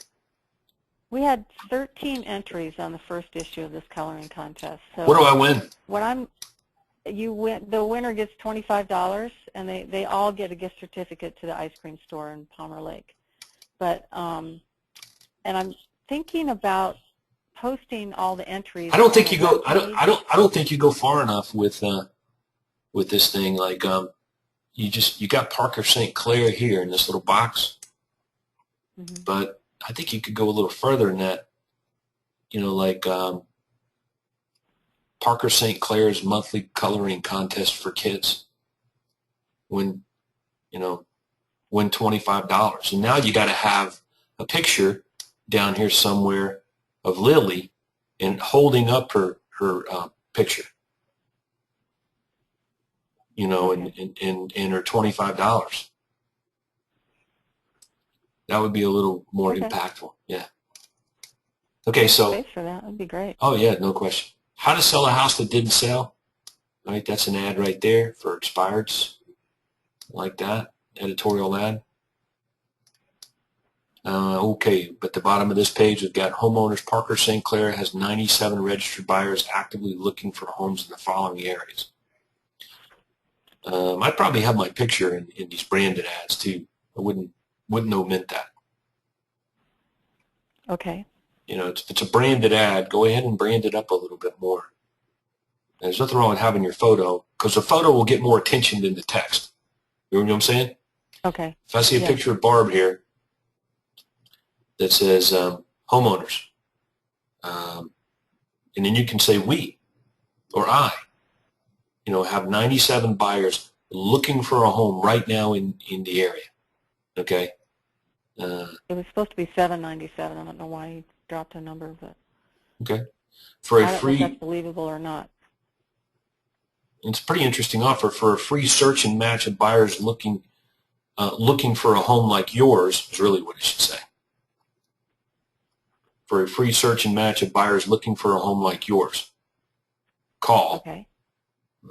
We had 13 entries on the first issue of this coloring contest. So what do I win? The winner gets $25, and they all get a gift certificate to the ice cream store in Palmer Lake. But and I'm thinking about posting all the entries. I don't think you go. I don't think you go far enough with this thing. Like you got Parker St. Clair here in this little box, but I think you could go a little further than that. Like Parker St. Clair's monthly coloring contest for kids. Win $25, and now you got to have a picture down here somewhere of Lily and holding up her picture. And her $25. That would be a little more impactful. Yeah. Okay, so space for that would be great. Oh yeah, no question. How to sell a house that didn't sell. All right, that's an ad right there for expireds, like that editorial ad. Okay, but the bottom of this page, we've got homeowners. Parker St. Clair has 97 registered buyers actively looking for homes in the following areas. I'd probably have my picture in these branded ads too. I wouldn't omit that. Okay. If it's a branded ad, go ahead and brand it up a little bit more. And there's nothing wrong with having your photo, because the photo will get more attention than the text. You know what I'm saying? Okay. If I see a picture of Barb here that says homeowners, and then you can say we or I, have 97 buyers looking for a home right now in the area. Okay. It was supposed to be $7.97. I don't know why he dropped a number, but okay. For a I don't free, know if that's believable or not. It's a pretty interesting offer for a free search and match of buyers looking for a home like yours, is really what it should say. For a free search and match of buyers looking for a home like yours, call. Okay.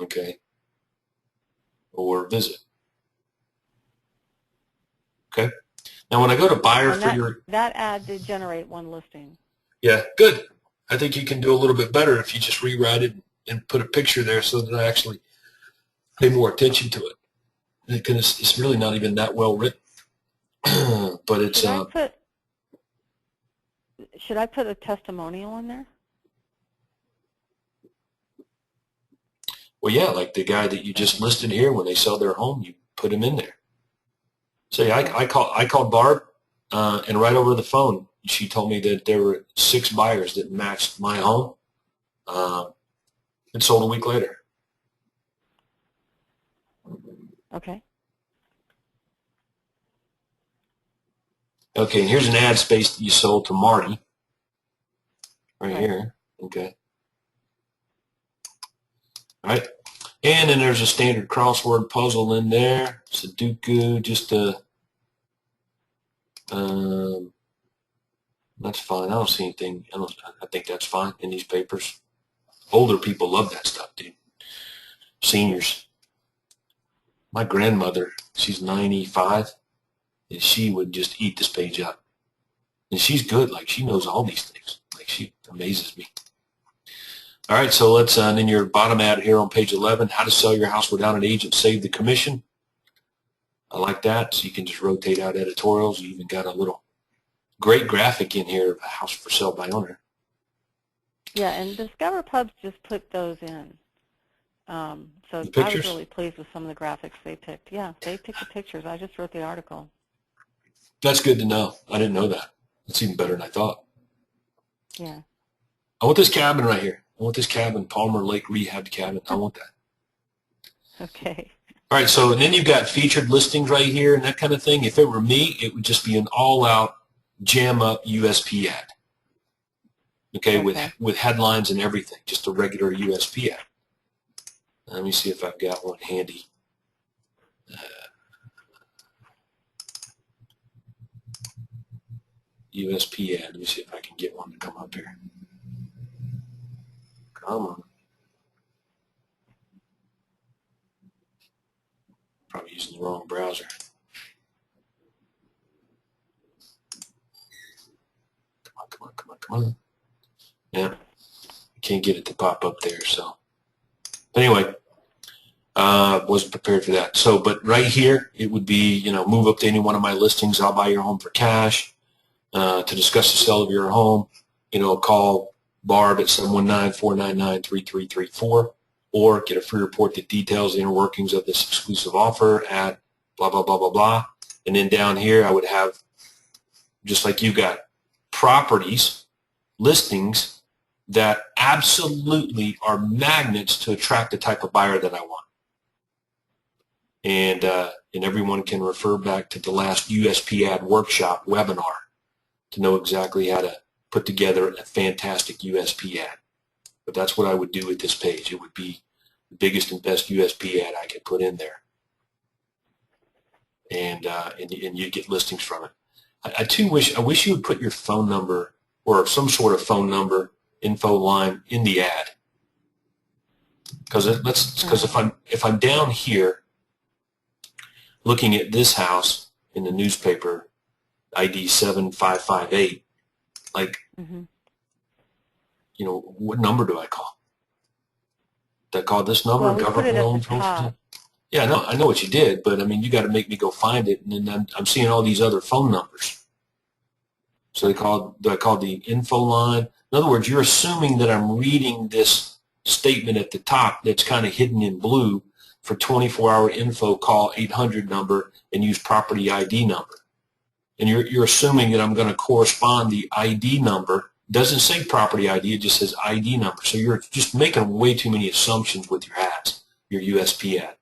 Okay. Or visit. Okay. Now, when I go to buyer for your... That ad did generate one listing. Yeah, good. I think you can do a little bit better if you just rewrite it and put a picture there so that I actually pay more attention to it. Because it's really not even that well written. But it's should I put a testimonial in there? Well, yeah, like the guy that you just listed here, when they sell their home, you put him in there. Say, I called Barb, and right over the phone, she told me that there were 6 buyers that matched my home. It sold a week later. Okay. Okay, and here's an ad space that you sold to Marty. Right here. Okay. All right. And then there's a standard crossword puzzle in there. Sudoku, just a, that's fine. I don't see anything. I think that's fine in these papers. Older people love that stuff, dude. Seniors. My grandmother, she's 95, and she would just eat this page up. And she's good. Like, she knows all these things. Like, she amazes me. All right, so let's, and then your bottom ad here on page 11, how to sell your house without an agent, save the commission. I like that. So you can just rotate out editorials. You even got a little great graphic in here of a house for sale by owner. Yeah, and Discover Pubs just put those in. So I was really pleased with some of the graphics they picked. Yeah, they picked the pictures. I just wrote the article. That's good to know. I didn't know that. That's even better than I thought. Yeah. I want this cabin right here. I want this cabin, Palmer Lake Rehab Cabin. I want that. Okay. All right, so and then you've got featured listings right here and that kind of thing. If it were me, it would just be an all-out, jam-up USP ad. Okay, with headlines and everything, just a regular USP ad. Let me see if I've got one handy. USP ad. Let me see if I can get one to come up here. Come on. Probably using the wrong browser. Come on. Yeah, I can't get it to pop up there. So anyway, wasn't prepared for that. So, but right here, it would be, move up to any one of my listings. I'll buy your home for cash. To discuss the sale of your home, call Barb at 719-499-3334 or get a free report that details the inner workings of this exclusive offer at blah, blah, blah, blah, blah. And then down here, I would have, just like you got, properties, listings that absolutely are magnets to attract the type of buyer that I want. And everyone can refer back to the last USP ad workshop webinar to know exactly how to put together a fantastic USP ad. But that's what I would do with this page. It would be the biggest and best USP ad I could put in there. And you get listings from it. I wish you would put your phone number or some sort of phone number info line in the ad. Because if I'm down here looking at this house in the newspaper, ID 7558, like, what number do I call? Do I call this number? Well, we put it at the top. Yeah, I know what you did, but I mean, you got to make me go find it, and then I'm seeing all these other phone numbers. So do I call the info line? In other words, you're assuming that I'm reading this statement at the top that's kind of hidden in blue for 24-hour info, call 800 number and use property ID number. And you're assuming that I'm going to correspond the ID number. It doesn't say property ID, it just says ID number. So you're just making way too many assumptions with your ads, your USP ad.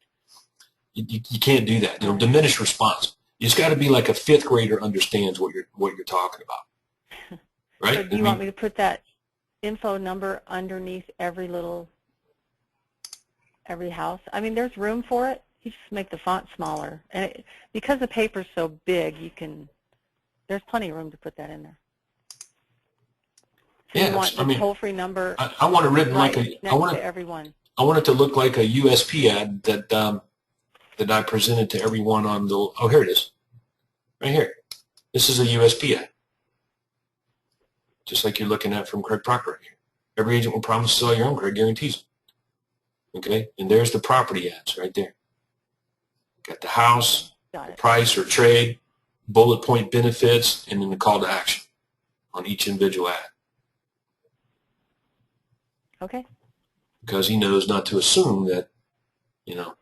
You can't do that. Diminished response. It's got to be like a 5th grader understands what you're talking about. Right? So do you want me to put that info number underneath every house? I mean, there's room for it. You just make the font smaller. And because the paper's so big, there's plenty of room to put that in there. So you want the toll-free number I want it written right like next to everyone. I want it to look like a USP ad that I presented to everyone on the, here it is. Right here. This is a USP ad. Just like you're looking at from Craig Proctor right here. Every agent will promise to sell your home. Craig guarantees it. Okay, and there's the property ads right there. Got the house, the price or trade, bullet point benefits, and then the call to action on each individual ad. Okay. Because he knows not to assume that, you know,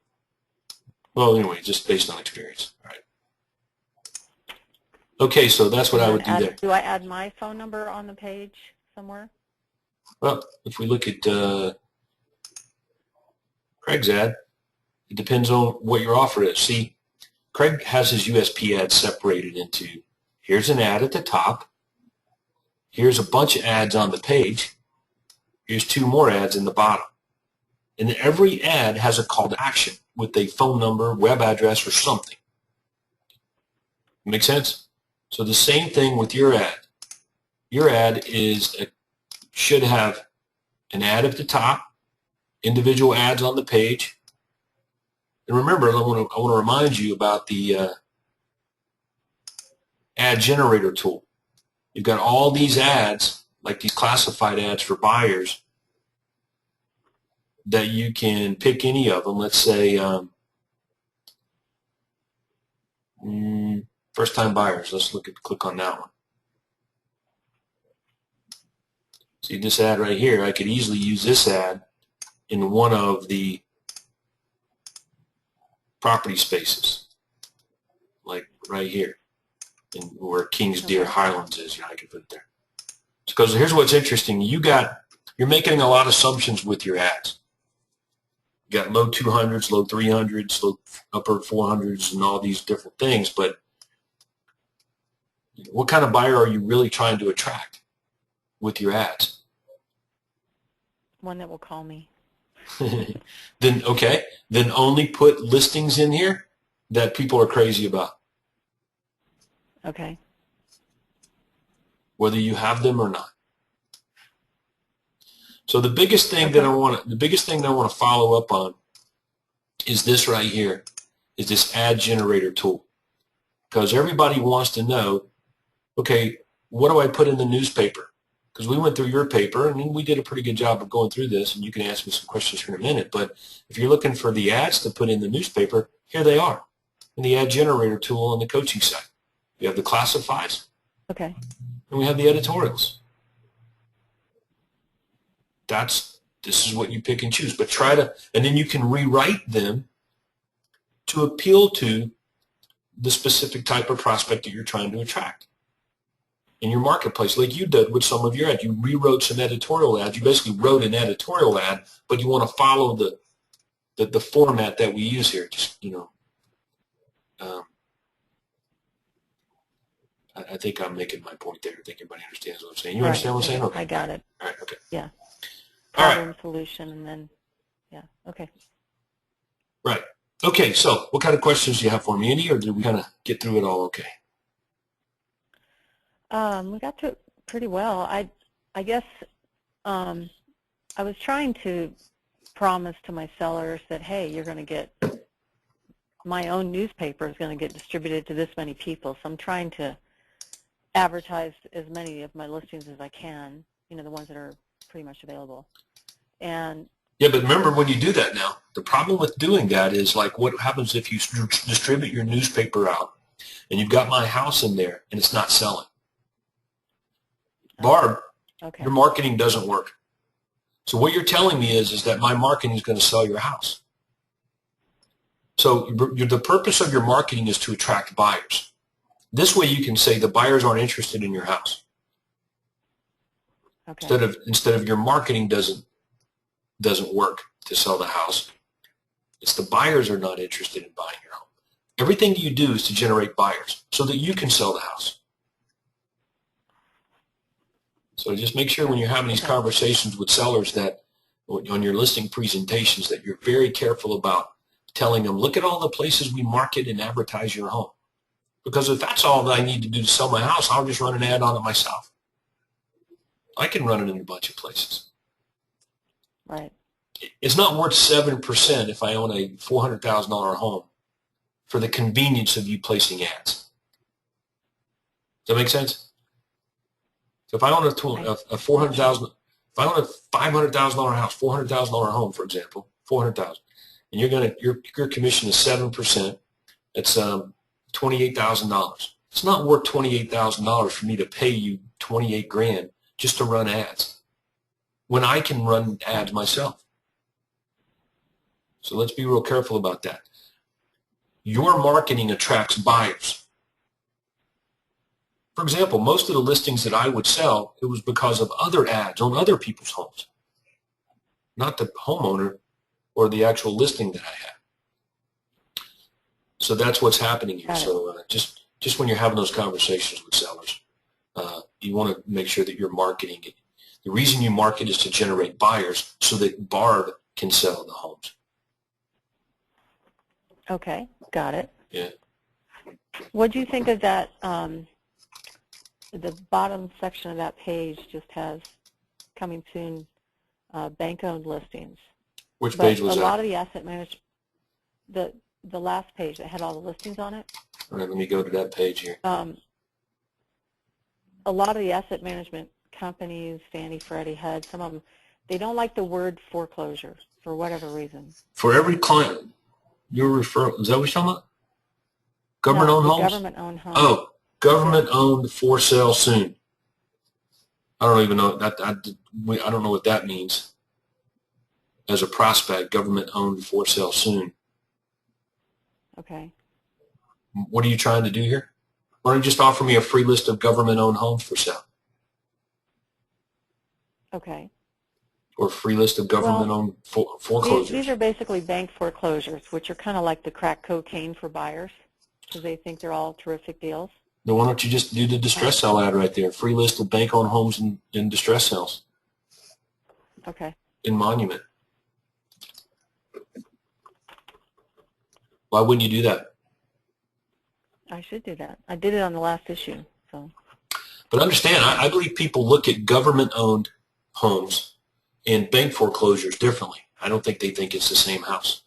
well, anyway, just based on experience. All right. Okay, so that's what I would do there. Do I add my phone number on the page somewhere? Well, if we look at Craig's ad, it depends on what your offer is. See, Craig has his USP ad separated into, here's an ad at the top, here's a bunch of ads on the page, here's 2 more ads in the bottom. And every ad has a call to action with a phone number, web address, or something. Make sense? So the same thing with your ad. Your ad should have an ad at the top, individual ads on the page. And remember, I want to remind you about the ad generator tool. You've got all these ads, like these classified ads for buyers, that you can pick any of them. Let's say first-time buyers. Let's click on that one. See this ad right here? I could easily use this ad in one of the property spaces, like right here, where Kings Deer Highlands is. I could put it there. Because here's what's interesting: you're making a lot of assumptions with your ads. You got low 200s, low 300s, low upper 400s, and all these different things. But what kind of buyer are you really trying to attract with your ads? One that will call me. Then only put listings in here that people are crazy about. Okay. Whether you have them or not. So the biggest thing that I want to follow up on is this right here, is this ad generator tool. Because everybody wants to know, okay, what do I put in the newspaper? Because we went through your paper, and we did a pretty good job of going through this, and you can ask me some questions here in a minute. But if you're looking for the ads to put in the newspaper, here they are in the ad generator tool on the coaching site. We have the classifieds, okay, and we have the editorials. This is what you pick and choose. But and then you can rewrite them to appeal to the specific type of prospect that you're trying to attract in your marketplace, like you did with some of your ads. You rewrote some editorial ads. You basically wrote an editorial ad, but you want to follow the format that we use here. Just, I think I'm making my point there. I think everybody understands what I'm saying. You understand what I'm saying? Okay. I got it. All right, okay. Yeah. All Problem, right. solution, and then, yeah, okay. Right. Okay, so what kind of questions do you have for me, Andy, or did we kind of get through it all okay? We got to it pretty well. I guess I was trying to promise to my sellers that, hey, you're going to get, my own newspaper is going to get distributed to this many people. So I'm trying to advertise as many of my listings as I can, the ones that are pretty much available. And yeah, but remember, when you do that now, the problem with doing that is, like, what happens if you distribute your newspaper out and you've got my house in there and it's not selling? Barb, your marketing doesn't work. So what you're telling me is that my marketing is going to sell your house. So the purpose of your marketing is to attract buyers. This way you can say the buyers aren't interested in your house. Okay. Instead of your marketing doesn't work to sell the house. It's the buyers are not interested in buying your home. Everything you do is to generate buyers so that you can sell the house. So just make sure when you're having these conversations with sellers that on your listing presentations that you're very careful about telling them, look at all the places we market and advertise your home. Because if that's all that I need to do to sell my house, I'll just run an ad on it myself. I can run it in a bunch of places. Right. It's not worth 7% if I own a $400,000 home for the convenience of you placing ads. Does that make sense? So if I own a $400,000 If I own a $500,000 house, $400,000 home, for example, 400,000, and your commission is 7%, it's $28,000. It's not worth $28,000 for me to pay you 28 grand just to run ads when I can run ads myself. So let's be real careful about that. Your marketing attracts buyers. For example, most of the listings that I would sell, it was because of other ads on other people's homes, not the homeowner or the actual listing that I had. So that's what's happening here. So just when you're having those conversations with sellers, you want to make sure that you're marketing it. The reason you market is to generate buyers so that Barb can sell the homes. Okay, got it. Yeah. What do you think of that? The bottom section of that page just has coming soon bank-owned listings. Which page was that? A that? lot of the asset management, the last page that had all the listings on it. All right, let me go to that page here. A lot of the asset management companies, Fannie, Freddie, HUD, some of them, they don't like the word foreclosure for whatever reason. For every client you're referring, is that what you're talking about? Government-owned homes? Government-owned homes. Oh, government-owned for sale soon. I don't even know that. I don't know what that means. As a prospect, government-owned for sale soon. Okay. What are you trying to do here? Why don't you just offer me a free list of government-owned homes for sale? Okay. Or a free list of government-owned foreclosures. These are basically bank foreclosures, which are kind of like the crack cocaine for buyers because they think they're all terrific deals. Then why don't you just do the distress sale ad right there? Free list of bank-owned homes in distress sales. Okay. In Monument. Why wouldn't you do that? I should do that. I did it on the last issue. So. But understand, I believe people look at government-owned homes and bank foreclosures differently. I don't think they think it's the same house.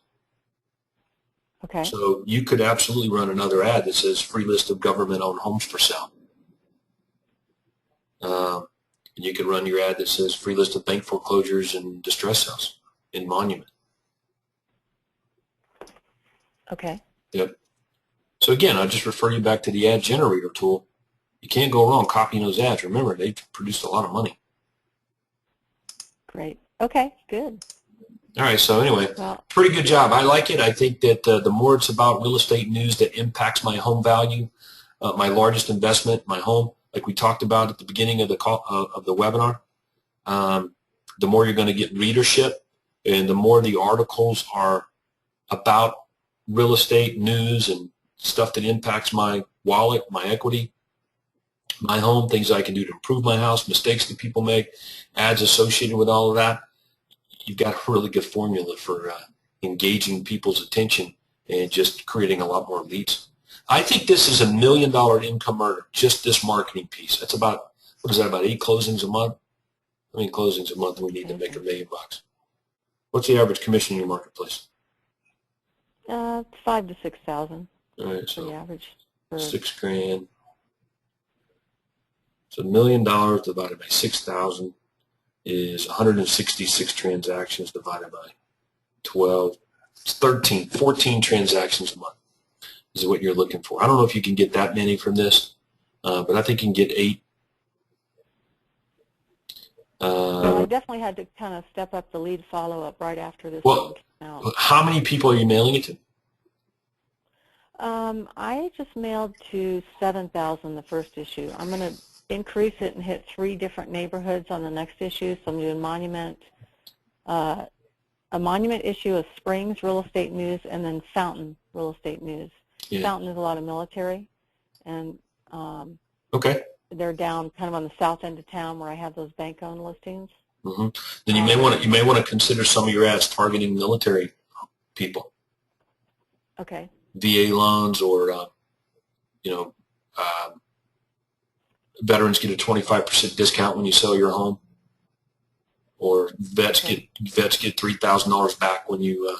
Okay. So you could absolutely run another ad that says free list of government-owned homes for sale. And you could run your ad that says free list of bank foreclosures and distress sales in Monument. Okay. Yep. So again, I just refer you back to the ad generator tool. You can't go wrong copying those ads. Remember, they've produced a lot of money. Great. Okay, good. All right, so anyway, pretty good job. I like it. I think that the more it's about real estate news that impacts my home value, my largest investment, my home, like we talked about at the beginning of the call, of the webinar, the more you're going to get readership, and the more the articles are about real estate news and stuff that impacts my wallet, my equity, my home, things I can do to improve my house, mistakes that people make, ads associated with all of that. You've got a really good formula for engaging people's attention and just creating a lot more leads. I think this is $1 million income earner, just this marketing piece. That's about, what is that, about 8 closings a month? How many closings a month do we need to make $1 million? What's the average commission in your marketplace? 5,000 to 6,000. All right, so the average. $6 grand. So $1 million divided by 6,000 is 166 transactions divided by 12. It's 14 transactions a month is what you're looking for. I don't know if you can get that many from this, but I think you can get 8. I definitely had to kind of step up the lead follow-up right after this well, came out. How many people are you mailing it to? I just mailed to 7,000 the first issue. I'm going to increase it and hit 3 different neighborhoods on the next issue. So I'm doing Monument, a Monument issue of Springs Real Estate News, and then Fountain Real Estate News. Yeah. Fountain is a lot of military, and okay. They're down kind of on the south end of town where I have those bank-owned listings. Mm-hmm. Then you may want to consider some of your ads targeting military people. Okay. VA loans, or veterans get a 25% discount when you sell your home, or vets get $3,000 back when you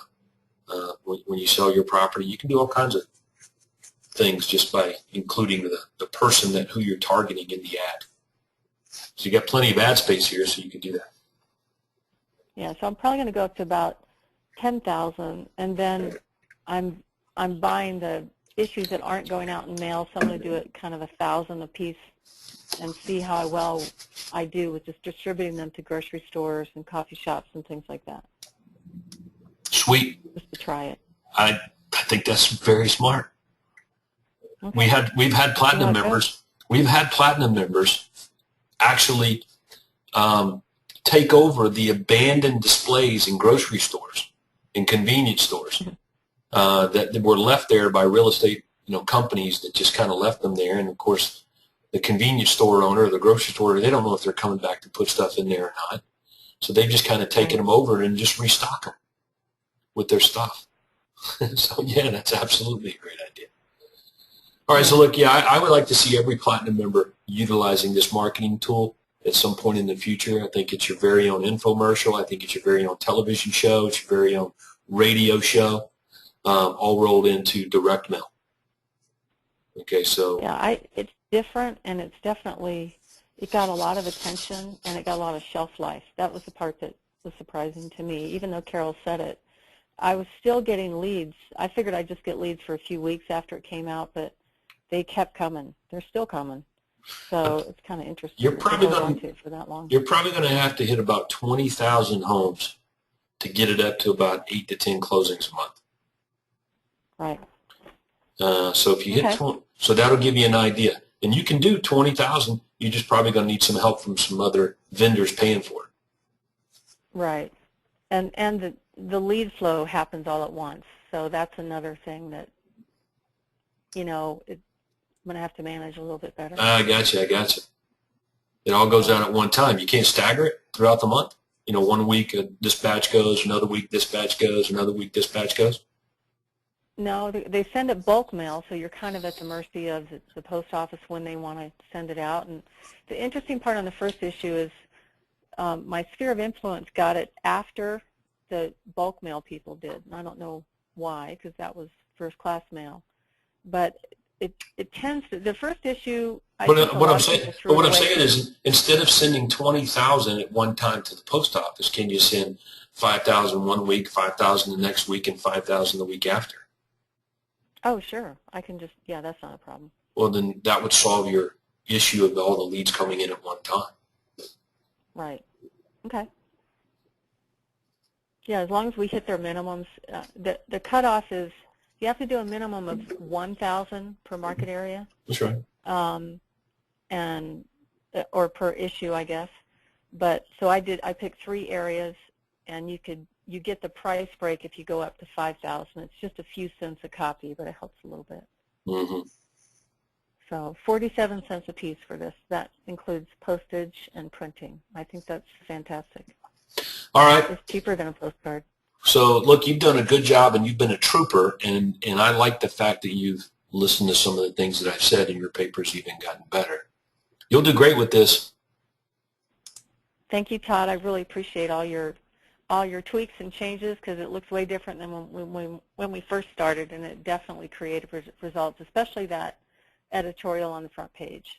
when you sell your property. You can do all kinds of things just by including the person who you're targeting in the ad. So you got plenty of ad space here, so you can do that. Yeah, so I'm probably going to go up to about 10,000, and then I'm buying the issues that aren't going out in mail, so I'm going to do it kind of 1,000 a piece and see how well I do with just distributing them to grocery stores and coffee shops and things like that. Sweet. Just to try it. I think that's very smart. Okay. We've had platinum members. We've had platinum members actually take over the abandoned displays in grocery stores, in convenience stores, that were left there by real estate, companies that just kind of left them there. And of course, the convenience store owner or the grocery store owner, they don't know if they're coming back to put stuff in there or not. So they've just kind of taken them over and just restock them with their stuff. So yeah, that's absolutely a great idea. All right, so look, yeah, I would like to see every platinum member utilizing this marketing tool at some point in the future. I think it's your very own infomercial. I think it's your very own television show. It's your very own radio show, all rolled into direct mail. Okay, so yeah, it's different, and it's definitely, it got a lot of attention, and it got a lot of shelf life. That was the part that was surprising to me. Even though Carol said it, I was still getting leads. I figured I'd just get leads for a few weeks after it came out, but they kept coming. They're still coming. So it's kind of interesting. You're probably going to for that long. You're probably going to have to hit about 20,000 homes to get it up to about 8 to 10 closings a month. Right. So if you hit 20, so that'll give you an idea. And you can do 20,000. You're just probably going to need some help from some other vendors paying for it. Right. And the lead flow happens all at once. So that's another thing that, I'm going to have to manage a little bit better. I got you. It all goes out at one time. You can't stagger it throughout the month. 1 week this batch goes, another week this batch goes, another week this batch goes. No, they send it bulk mail, so you're kind of at the mercy of the post office when they want to send it out. And the interesting part on the first issue is my sphere of influence got it after the bulk mail people did. And I don't know why, because that was first class mail. But it tends to, the first issue, what I'm saying is, instead of sending 20,000 at one time to the post office, can you send 5,000 1 week, 5,000 the next week, and 5,000 the week after? Oh, sure. I can just, yeah, that's not a problem. Well, then that would solve your issue of all the leads coming in at one time. Right. Okay. Yeah, as long as we hit their minimums, the cutoff is you have to do a minimum of 1,000 per market area. That's right. Or per issue, I guess. But so I picked 3 areas, and you get the price break if you go up to 5,000. It's just a few cents a copy, but it helps a little bit. Mm-hmm. So 47 cents a piece for this. That includes postage and printing. I think that's fantastic. All right. It's cheaper than a postcard. So, look, you've done a good job, and you've been a trooper, and I like the fact that you've listened to some of the things that I've said, and your paper's even gotten better. You'll do great with this. Thank you, Todd. I really appreciate all your tweaks and changes, because it looks way different than when we first started, and it definitely created results, especially that editorial on the front page.